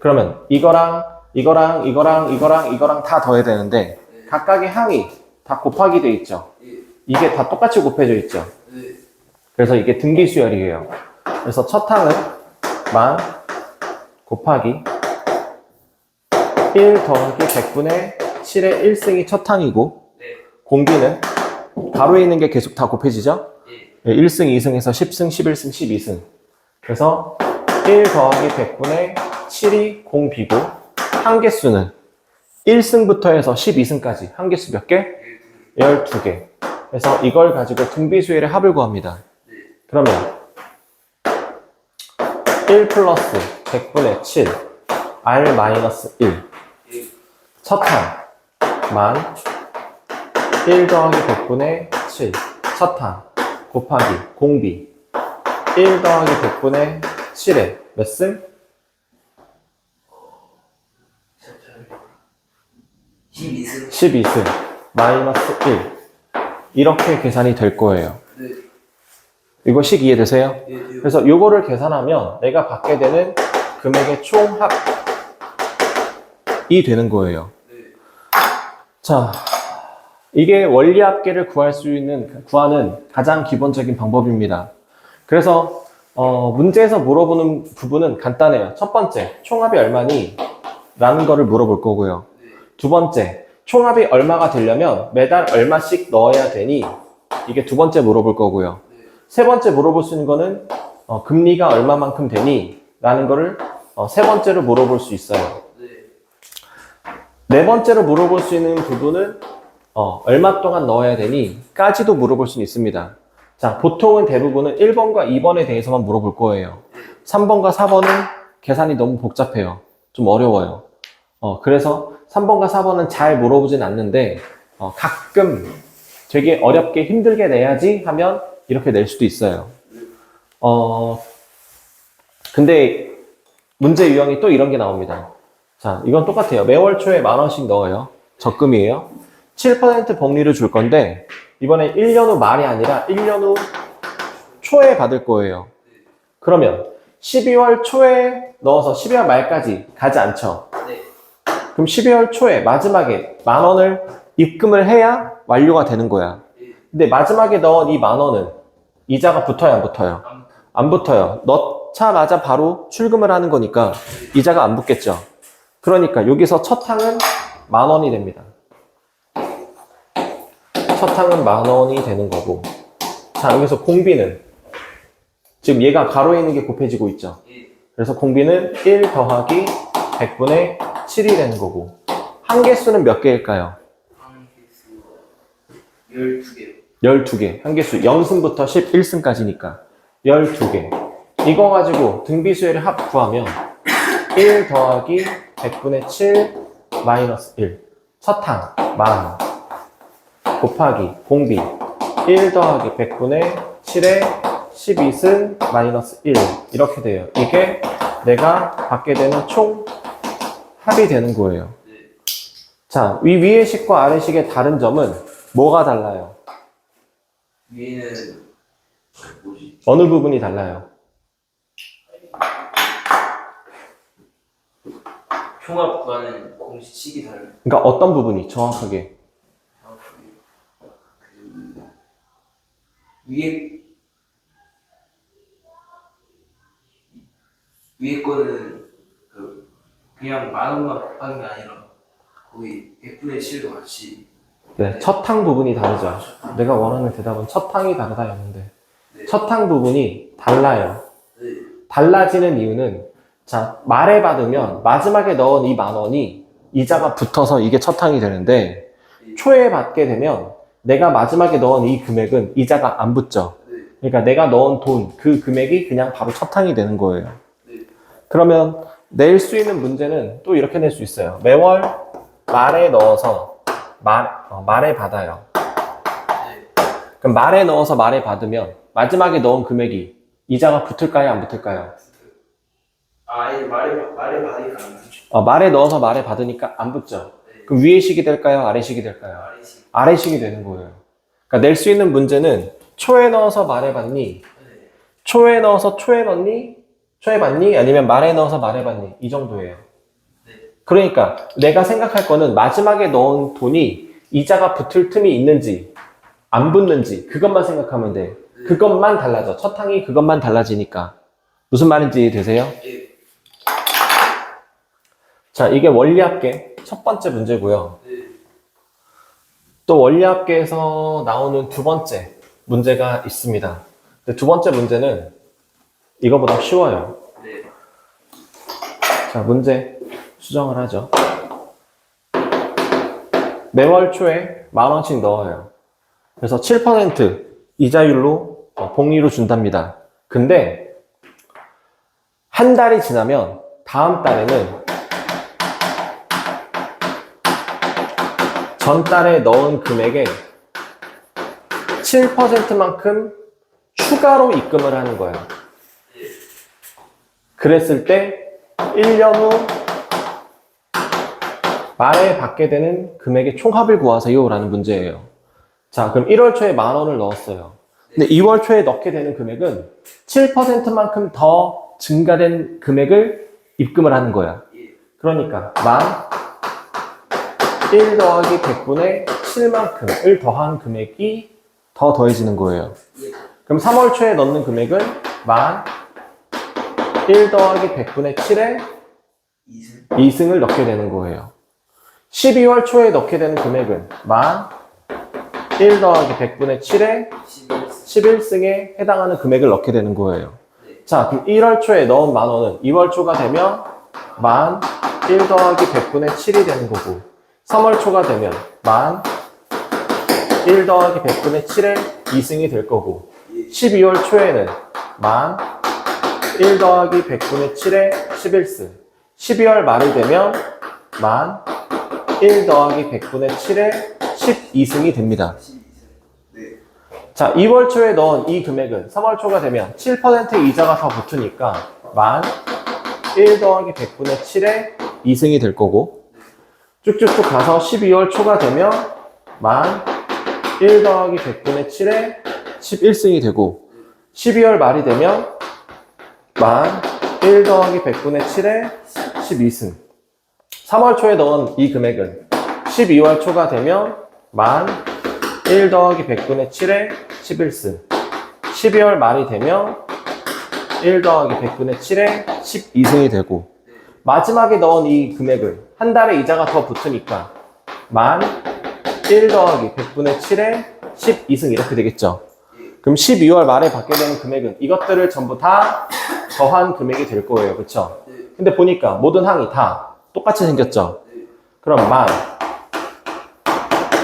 그러면 이거랑 이거랑 다 더해야 되는데 각각의 항이 다 곱하기 돼 있죠. 이게 다 똑같이 곱해져 있죠. 그래서 이게 등비수열이에요. 그래서 첫 항은 만 곱하기 1 더하기 100분의 7의 1승이 첫 항이고 공비는 가로에 있는 게 계속 다 곱해지죠. 1승, 2승에서 10승, 11승, 12승. 그래서 1 더하기 100분의 7이 공비고 한개수는 1승부터 해서 12승까지 한개수 몇 개? 12개. 그래서 이걸 가지고 등비수열의 합을 구합니다. 그러면 1 플러스 100분의 7 R 마이너스 1 첫항 만 1 더하기 100분의 7 첫항 곱하기 공비 1 더하기 100분의 7에 몇 승? 12승. 12승 마이너스 1 이렇게 계산이 될 거예요. 네. 이거식 이해되세요? 네. 그래서 이거를 계산하면 내가 받게 되는 금액의 총합이 되는 거예요. 네. 자, 이게 원리합계를 구하는 가장 기본적인 방법입니다. 그래서 문제에서 물어보는 부분은 간단해요. 첫 번째, 총합이 얼마니? 라는 거를 물어볼 거고요. 두 번째, 총합이 얼마가 되려면 매달 얼마씩 넣어야 되니? 이게 두 번째 물어볼 거고요. 세 번째 물어볼 수 있는 거는 금리가 얼마만큼 되니? 라는 거를 세 번째로 물어볼 수 있어요. 네 번째로 물어볼 수 있는 부분은 얼마 동안 넣어야 되니? 까지도 물어볼 수 있습니다. 자, 보통은 대부분은 1번과 2번에 대해서만 물어볼 거예요. 3번과 4번은 계산이 너무 복잡해요. 좀 어려워요. 그래서 3번과 4번은 잘 물어보진 않는데 가끔 되게 어렵게 힘들게 내야지 하면 이렇게 낼 수도 있어요. 근데 문제 유형이 또 이런 게 나옵니다. 자, 이건 똑같아요. 매월 초에 10,000원씩 넣어요. 적금이에요. 7% 복리를 줄 건데 이번에 1년 후 말이 아니라 1년 후 초에 받을 거예요. 그러면 12월 초에 넣어서 12월 말까지 가지 않죠. 그럼 12월 초에 마지막에 10,000원을 입금을 해야 완료가 되는 거야. 근데 마지막에 넣은 이 10,000원은 이자가 붙어요, 안 붙어요? 안 붙어요. 넣자마자 바로 출금을 하는 거니까 이자가 안 붙겠죠. 그러니까 여기서 첫 항은 10,000원이 됩니다. 첫 항은 10,000원이 되는 거고. 자, 여기서 공비는 지금 얘가 가로에 있는 게 곱해지고 있죠. 그래서 공비는 1 더하기 100분의 7이 되는 거고. 한개수는 몇 개일까요? 한개수 12개. 12개. 한개수 0승부터 11승까지니까 12개. 이거 가지고 등비수열의 합 구하면 1 더하기 100분의 7 마이너스 1. 첫항 10,000원 곱하기 공비 1 더하기 100분의 7에 12승 마이너스 1 이렇게 돼요. 이게 내가 받게 되는 총 합이 되는 거예요. 자, 위의 식과 아래 식의 다른 점은 뭐가 달라요? 위에는 뭐지? 어느 부분이 달라요? 총합 구하는 공식이 다르요. 그러니까 어떤 부분이 정확하게? 위에 거는 그냥 10,000원만 곱하는 게 아니라 거의 100분의 7도 같이. 네, 첫항 부분이 다르죠. 내가 원하는 대답은 첫항이 다르다였는데 네. 첫항 부분이 달라요. 네. 달라지는 이유는 자, 말에 받으면 마지막에 넣은 이 10,000원이 이자가 붙어서 이게 첫 항이 되는데 초에 받게 되면 내가 마지막에 넣은 이 금액은 이자가 안 붙죠. 그러니까 내가 넣은 돈, 그 금액이 그냥 바로 첫 항이 되는 거예요. 그러면 낼 수 있는 문제는 또 이렇게 낼 수 있어요. 매월 말에 넣어서 말에 받아요. 그럼 말에 넣어서 말에 받으면 마지막에 넣은 금액이 이자가 붙을까요? 안 붙을까요? 아예 말에 받으니까 안 되죠. 말에 넣어서 말에 받으니까 안 붙죠. 그럼 위의식이 될까요? 아래식이 될까요? 아래식. 아래식이 되는 거예요. 그러니까 낼 수 있는 문제는 초에 넣어서 말에 받니? 초에 넣어서 초에 넣니? 초에 받니? 아니면 말에 넣어서 말에 받니? 이 정도예요. 그러니까 내가 생각할 거는 마지막에 넣은 돈이 이자가 붙을 틈이 있는지 안 붙는지 그것만 생각하면 돼. 그것만 달라져. 첫 항이 그것만 달라지니까. 무슨 말인지 되세요? 예. 자, 이게 원리합계 첫 번째 문제고요. 또 원리합계에서 나오는 두 번째 문제가 있습니다. 근데 두 번째 문제는 이거보다 쉬워요. 네. 자, 문제 수정을 하죠. 매월 초에 10,000원씩 넣어요. 그래서 7% 이자율로 복리로 준답니다. 근데 한 달이 지나면 다음 달에는 전달에 넣은 금액의 7%만큼 추가로 입금을 하는 거예요. 그랬을 때 1년 후 말에 받게 되는 금액의 총합을 구하세요 라는 문제예요. 자, 그럼 1월 초에 10,000원을 넣었어요. 근데 2월 초에 넣게 되는 금액은 7%만큼 더 증가된 금액을 입금을 하는 거야. 그러니까 1 더하기 100분의 7만큼을 더한 금액이 더 더해지는 거예요. 그럼 3월 초에 넣는 금액은 1 더하기 100분의 7에 2승을 넣게 되는 거예요. 12월 초에 넣게 되는 금액은 1 더하기 100분의 7에 11승에 해당하는 금액을 넣게 되는 거예요. 자, 그럼 1월 초에 넣은 10,000원은 2월 초가 되면 1 더하기 100분의 7이 되는 거고 3월 초가 되면 1 더하기 100분의 7에 2승이 될 거고 12월 초에는 1 더하기 100분의 7에 11승 12월 말이 되면 1 더하기 100분의 7에 12승이 됩니다. 자, 2월 초에 넣은 이 금액은 3월 초가 되면 7% 이자가 더 붙으니까 1 더하기 100분의 7에 2승이 될 거고 쭉쭉쭉 가서 12월 초가 되면 1 더하기 100분의 7에 11승이 되고 12월 말이 되면 1 더하기 100분의 7에 12승 3월 초에 넣은 이 금액은 12월 초가 되면 1 더하기 100분의 7에 11승 12월 말이 되면 1 더하기 100분의 7에 12승이 되고 마지막에 넣은 이 금액은 한 달에 이자가 더 붙으니까 1 더하기 100분의 7에 12승 이렇게 되겠죠. 그럼 12월 말에 받게 되는 금액은 이것들을 전부 다 더한 금액이 될 거예요. 그쵸? 근데 보니까 모든 항이 다 똑같이 생겼죠. 그럼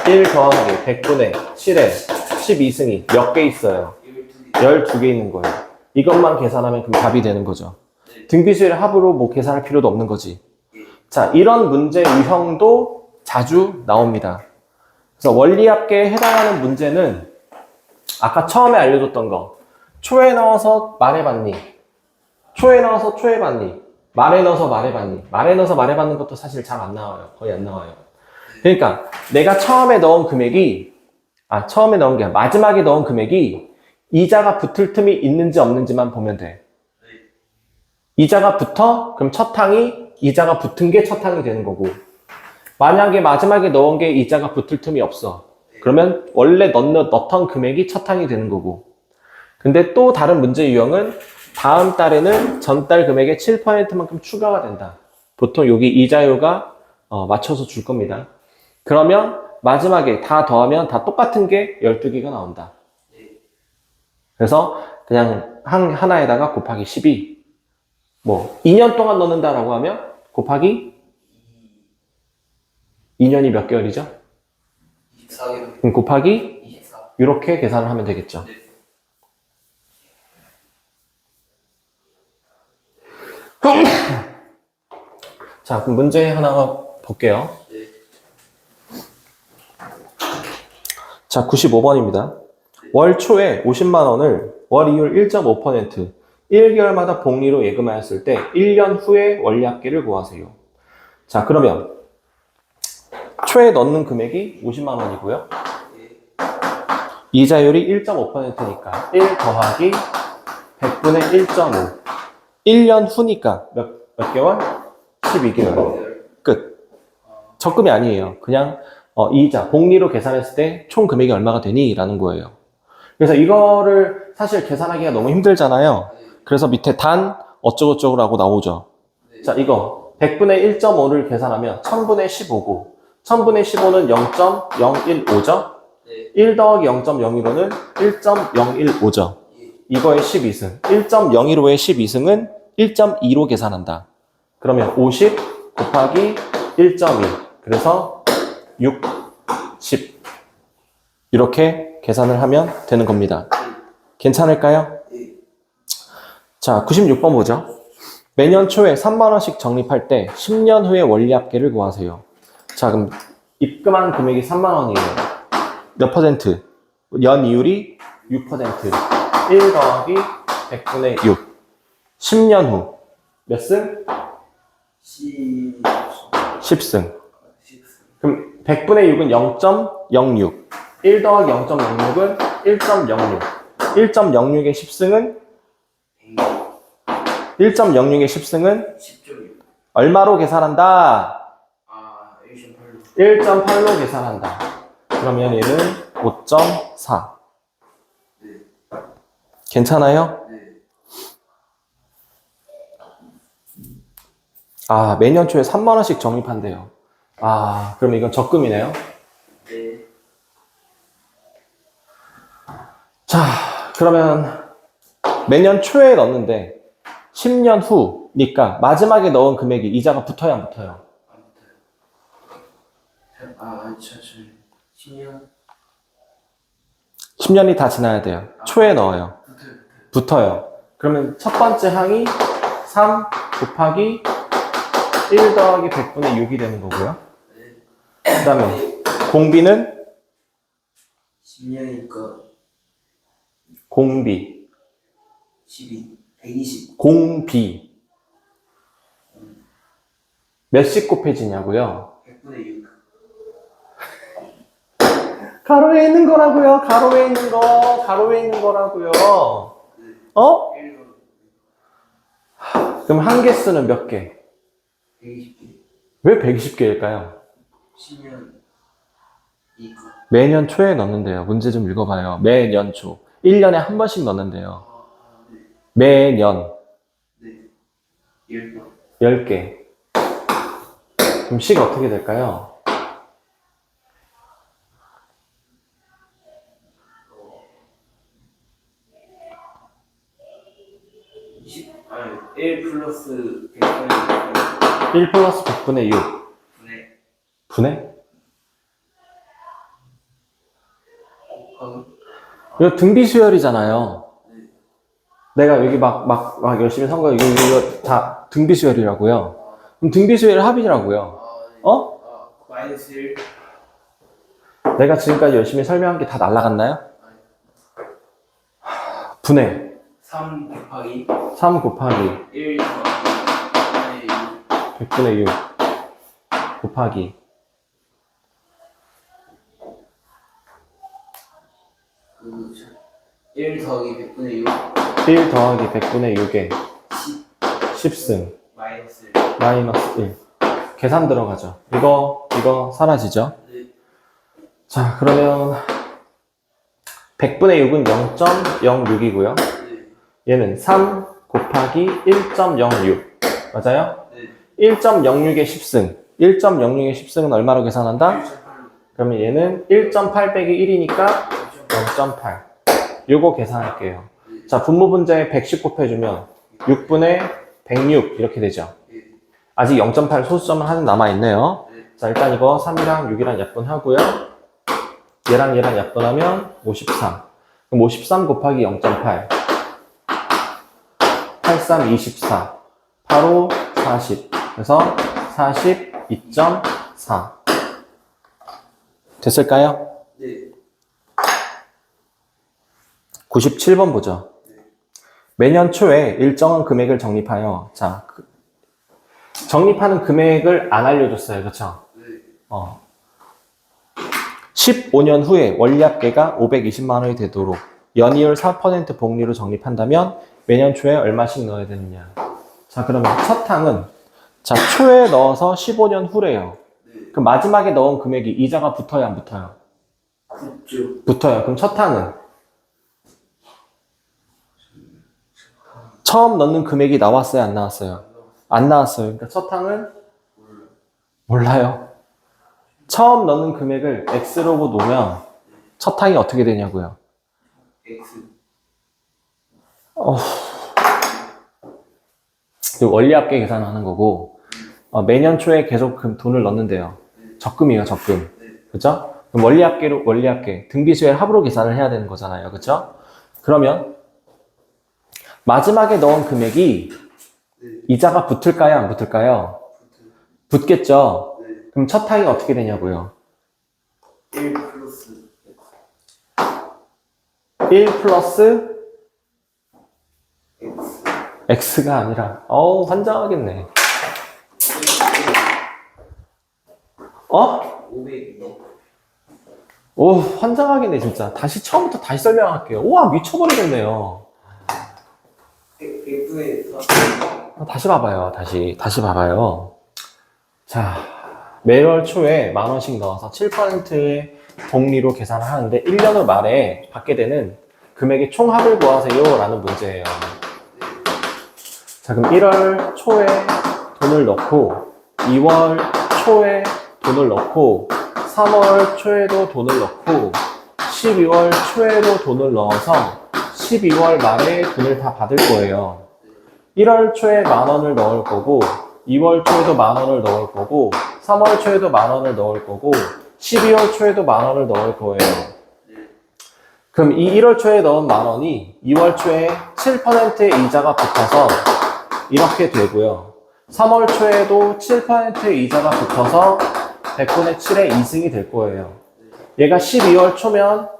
1 더하기 100분의 7에 12승이 몇 개 있어요? 12개 있는 거예요. 이것만 계산하면 그럼 답이 되는 거죠. 등비수열 합으로 뭐 계산할 필요도 없는 거지. 자, 이런 문제 유형도 자주 나옵니다. 그래서 원리합계에 해당하는 문제는 아까 처음에 알려줬던 거 초에 넣어서 말에 받니? 초에 넣어서 초에 받니? 말에 넣어서 말에 받니? 말에 넣어서 말에 받는 것도 사실 잘 안 나와요. 거의 안 나와요. 그러니까 내가 처음에 넣은 금액이 처음에 넣은 게 아니라 마지막에 넣은 금액이 이자가 붙을 틈이 있는지 없는지만 보면 돼. 이자가 붙어? 그럼 첫 항이 이자가 붙은 게 첫 항이 되는 거고 만약에 마지막에 넣은 게 이자가 붙을 틈이 없어. 그러면 원래 넣던 금액이 첫 항이 되는 거고 근데 또 다른 문제 유형은 다음 달에는 전달 금액의 7%만큼 추가가 된다. 보통 여기 이자율가 맞춰서 줄 겁니다. 그러면 마지막에 다 더하면 다 똑같은 게 12개가 나온다. 그래서 그냥 하나에다가 곱하기 12 뭐 2년 동안 넣는다라고 하면 곱하기 2년이 몇 개월이죠? 24개월. 그럼 곱하기 24. 이렇게 계산을 하면 되겠죠. 네. 자, 그럼 문제 하나 볼게요. 네. 자, 95번입니다. 월 초에 50만 원을 월 이율 1.5%, 1개월마다 복리로 예금하였을 때 1년 후에 원리합계를 구하세요. 자, 그러면 초에 넣는 금액이 50만 원이고요. 이자율이 1.5%니까 1 더하기 100분의 1.5. 1년 후니까 몇 개월? 12개월. 끝. 적금이 아니에요. 그냥 이자, 복리로 계산했을 때 총 금액이 얼마가 되니? 라는 거예요. 그래서 이거를 사실 계산하기가 너무 힘들잖아요. 그래서 밑에 단 어쩌고저쩌고라고 나오죠. 자, 이거 100분의 1.5를 계산하면 1000분의 15고 1000분의 15는 0.015죠? 1 더하기 0.015는 1.015죠. 이거의 12승. 1.015의 12승은 1.2로 계산한다. 그러면 50 곱하기 1.2. 그래서 6, 10. 이렇게 계산을 하면 되는 겁니다. 괜찮을까요? 자, 96번 보죠. 매년 초에 3만원씩 적립할 때 10년 후에 원리합계를 구하세요. 자, 그럼 입금한 금액이 3만원이에요. 몇 퍼센트? 연이율이 6%. 1 더하기 100분의 6. 10년 후. 몇 승? 10승. 그럼 100분의 6은 0.06. 1 더하기 0.06은 1.06. 1.06의 10승은 1.06의 10승은 10.6. 얼마로 계산한다? 아, 1.8로. 1.8로 계산한다. 그러면 얘는 5.4. 네. 괜찮아요? 네. 아, 매년 초에 3만원씩 적립한대요. 아, 그럼 이건 적금이네요. 네. 자, 그러면 매년 초에 넣는데 10년 후니까 마지막에 넣은 금액이 이자가 붙어야 안 붙어요? 안 붙어요. 아, 10년. 10년이 다 지나야 돼요. 초에 넣어요. 붙어요. 그러면 첫 번째 항이 3 곱하기 1 더하기 100분의 6이 되는 거고요. 그 다음에 공비는 10년이니까 공비. 12, 120. 공비. 몇씩 곱해지냐고요? 100분의 6. 가로에 있는 거라고요. 가로에 있는 거. 가로에 있는 거라고요. 어? 1로 그럼 한 개수는 몇 개? 120개. 왜 120개일까요? 10년 이거. 매년 초에 넣는데요. 문제 좀 읽어봐요. 매년 초. 1년에 한 번씩 넣는데요. 네. 매년. 네. 10번. 10개. 그럼 시가 어떻게 될까요? 아니, 1 플러스 100분의 1 플러스 100분의 6. 6분의 분의? 곱하기. 이거 등비수열이잖아요. 내가 여기 막 열심히 산 거, 이거 다 등비수열이라고요. 그럼 등비수열 합이라고요. 어? 마이너스 1. 내가 지금까지 열심히 설명한 게 다 날라갔나요? 분의 3 곱하기 3 곱하기 1 더하기 100분의 6 곱하기 1 더하기 100분의 6 1 더하기 100분의 6에 10승 마이너스 1. 마이너스 1 계산 들어가죠. 이거 사라지죠. 네. 자, 그러면 100분의 6은 0.06이고요. 네. 얘는 3 곱하기 1.06 맞아요? 네. 1.06의 10승 1.06의 10승은 얼마로 계산한다? 1.8로. 그러면 얘는 1.8 빼기 1이니까 0.8 요거 계산할게요. 자, 분모분자에 110 곱해주면 6분의 106 이렇게 되죠. 예. 아직 0.8 소수점은 하나 남아있네요. 네. 자, 일단 이거 3이랑 6이랑 약분하고요. 얘랑 약분하면 53. 그럼 53 곱하기 0.8. 83, 24. 85, 40. 그래서 42.4. 됐을까요? 네. 97번 보죠. 매년 초에 일정한 금액을 적립하여, 자, 적립하는 금액을 안 알려줬어요. 그쵸? 네. 15년 후에 원리합계가 520만 원이 되도록 연이율 4% 복리로 적립한다면 매년 초에 얼마씩 넣어야 되느냐. 자, 그러면 첫 항은, 자, 초에 넣어서 15년 후래요. 네. 그럼 마지막에 넣은 금액이 이자가 붙어요, 안 붙어요? 붙죠. 붙어요. 그럼 첫 항은 처음 넣는 금액이 나왔어요, 안 나왔어요? 안 나왔어요. 그러니까 첫 항은 몰라요. 처음 넣는 금액을 X로고 놓으면 첫 항이 어떻게 되냐고요? X. 원리합계 계산하는 거고, 매년 초에 계속 돈을 넣는데요. 적금이에요, 적금. 그죠? 그럼 원리합계, 등비수열 합으로 계산을 해야 되는 거잖아요. 그죠? 그러면 마지막에 넣은 금액이 네. 이자가 붙을까요, 안 붙을까요? 붙겠죠? 네. 그럼 첫 항이 어떻게 되냐고요? 1 플러스 1 플러스 X. X가 아니라, 환장하겠네. 502. 환장하겠네, 진짜. 처음부터 다시 설명할게요. 우와, 미쳐버리겠네요. X의 4. 다시 봐봐요, 다시 봐봐요. 자, 매월 초에 10,000원씩 넣어서 7%의 복리로 계산을 하는데 1년 후 말에 받게 되는 금액의 총합을 구하세요 라는 문제예요. 자, 그럼 1월 초에 돈을 넣고 2월 초에 돈을 넣고 3월 초에도 돈을 넣고 12월 초에도 돈을 넣어서 12월 말에 돈을 다 받을 거예요. 1월 초에 10,000원을 넣을 거고 2월 초에도 10,000원을 넣을 거고 3월 초에도 10,000원을 넣을 거고 12월 초에도 10,000원을 넣을 거예요. 그럼 이 1월 초에 넣은 10,000원이 2월 초에 7%의 이자가 붙어서 이렇게 되고요. 3월 초에도 7%의 이자가 붙어서 100분의 7의 2승이 될 거예요. 얘가 12월 초면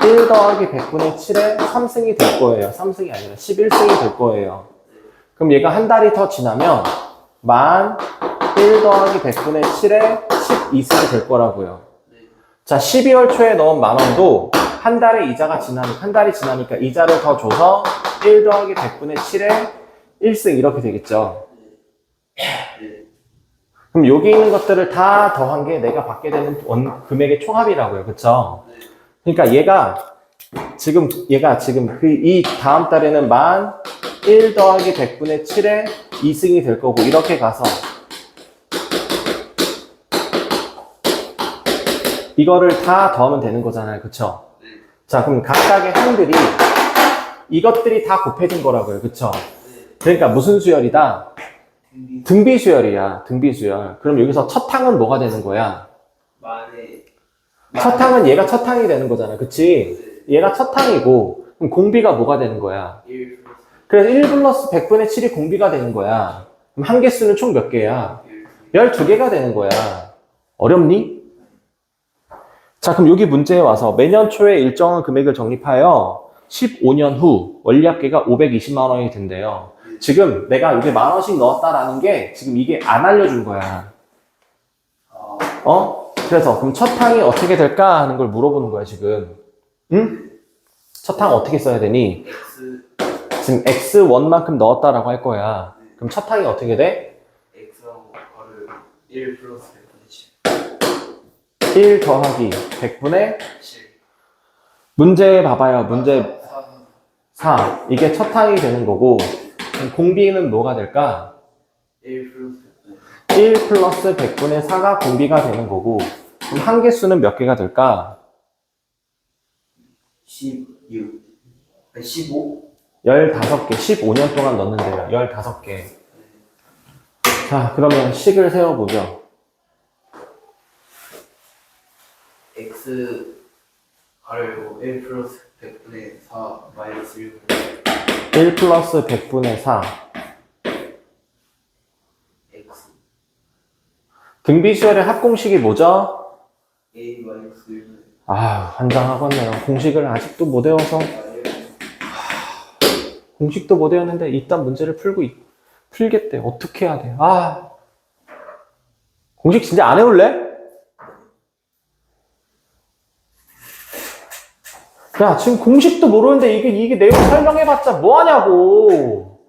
1 더하기 100분의 7의 3승이 될 거예요. 3승이 아니라 11승이 될 거예요. 그럼 얘가 한 달이 더 지나면 1 더하기 100분의 7의 12승이 될 거라고요. 자, 12월 초에 넣은 10,000원도 한 달이 지나니까 이자를 더 줘서 1 더하기 100분의 7의 1승 이렇게 되겠죠. 그럼 여기 있는 것들을 다 더한 게 내가 받게 되는 금액의 총합이라고요. 그쵸? 그러니까 얘가 지금 이 다음 달에는 1 더하기 100분의 7의 2승이 될 거고 이렇게 가서 이거를 다 더하면 되는 거잖아요. 그쵸? 자, 그럼 각각의 항들이 이것들이 다 곱해진 거라고요. 그쵸? 그러니까 무슨 수열이다? 등비수열이야. 등비수열. 그럼 여기서 첫 항은 뭐가 되는 거야? 첫 항은 얘가 첫 항이 되는 거잖아. 그치? 얘가 첫 항이고 그럼 공비가 뭐가 되는 거야? 1 그래서 1 플러스 100분의 7이 공비가 되는 거야. 그럼 한 개수는 총 몇 개야? 12개가 되는 거야. 어렵니? 자, 그럼 여기 문제에 와서 매년 초에 일정한 금액을 적립하여 15년 후 원리합계가 520만 원이 된대요. 지금 내가 여기 10,000원씩 넣었다라는 게 지금 이게 안 알려준 거야. 그래서 그럼 첫 항이 어떻게 될까 하는 걸 물어보는 거야, 지금. 응? 첫 항 어떻게 써야 되니? X. 지금 X1만큼 넣었다라고 할 거야. 그럼 첫 항이 어떻게 돼? X하고 괄호 1 플러스 100분의 1 더하기 100분의 7. 문제 봐봐요. 문제 4. 이게 첫 항이 되는 거고 그럼 공비는 뭐가 될까? 1 플러스 1 플러스 100분의 4가 공비가 되는 거고 그럼 한 개수는 몇 개가 될까? 16. 15. 15개, 15년 동안 넣는데요. 15개. 자, 그러면 식을 세워보죠. x 가로 1 플러스 100분의 4 마이너스 1분의 1 플러스 100분의 4. x 등비수열의 합공식이 뭐죠? a 마이너스 1분의 아, 환장하겠네요. 공식을 아직도 못 외워서. 공식도 못 외웠는데 이딴 문제를 풀겠대. 어떻게 해야 돼? 아, 공식 진짜 안 외울래? 야, 지금 공식도 모르는데 이게 내용 설명해봤자 뭐 하냐고.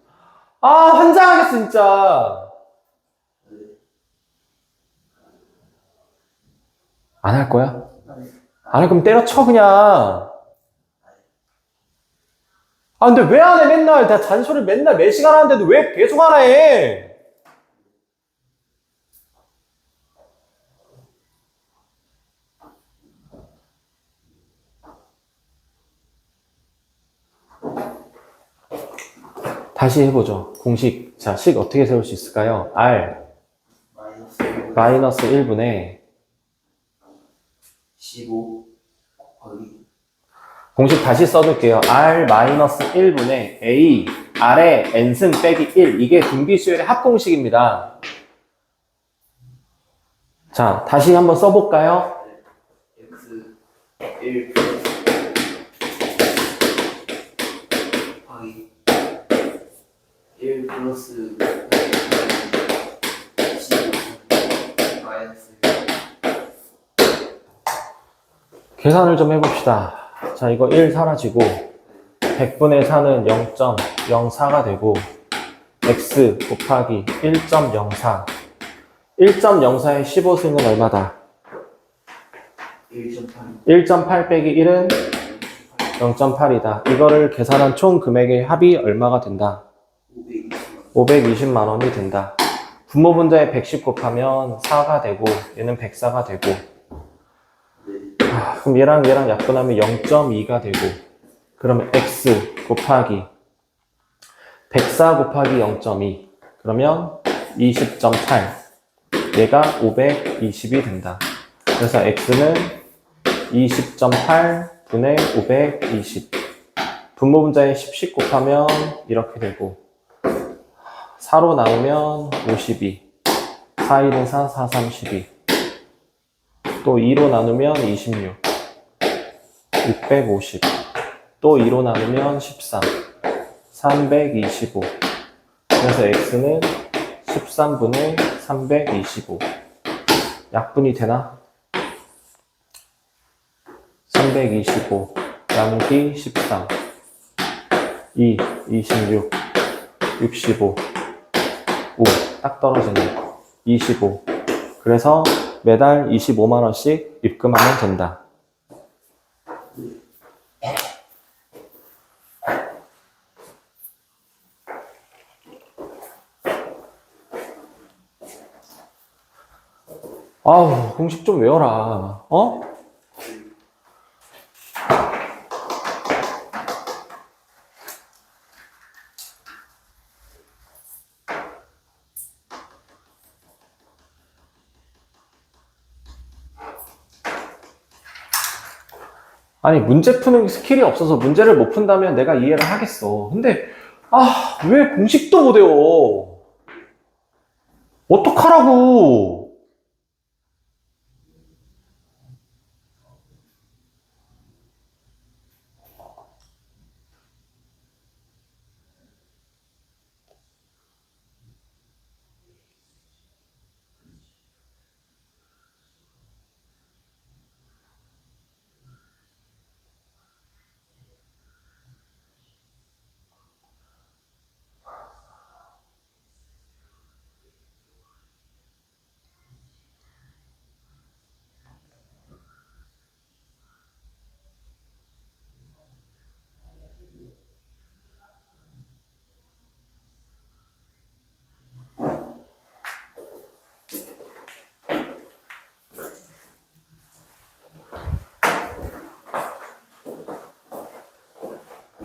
아, 환장하겠어, 진짜. 안 할 거야? 안 할 거면 때려쳐, 그냥. 아, 근데 왜 안 해, 맨날? 내가 잔소리 맨날 몇 시간 하는데도 왜 계속 안 해? 다시 해보죠. 공식. 자, 식 어떻게 세울 수 있을까요? R 마이너스 1분의 15 곱하기 공식 다시 써둘게요. R 마이너스 1분의 A R의 n승 빼기 1. 이게 등비수열의 합공식입니다. 자, 다시 한번 써볼까요? x 1 플러스 곱하기 1 플러스 15 마이너스 계산을 좀 해봅시다. 자, 이거 1 사라지고 100분의 4는 0.04가 되고 x 곱하기 1.04 1.04의 15승은 얼마다? 1.8 1.8 빼기 1은 0.8이다. 이거를 계산한 총 금액의 합이 얼마가 된다? 520만 원이 된다. 분모 분자에 110 곱하면 4가 되고 얘는 104가 되고 그럼 얘랑 약분하면 0.2가 되고 그러면 x 곱하기 104 곱하기 0.2 그러면 20.8 얘가 520이 된다. 그래서 x는 20.8 분의 520 분모 분자에 10씩 곱하면 이렇게 되고 4로 나누면 52 4, 1은 4, 4, 3, 12 또 2로 나누면 26 650 또 2로 나누면 13 325 그래서 x는 13분의 325 약분이 되나? 325 나누기 13 2, 26 65 5 딱 떨어지네 25 그래서 매달 25만 원씩 입금하면 된다. 아우, 공식 좀 외워라. 어? 아니, 문제 푸는 스킬이 없어서 문제를 못 푼다면 내가 이해를 하겠어. 근데, 왜 공식도 못 외워? 어떡하라고?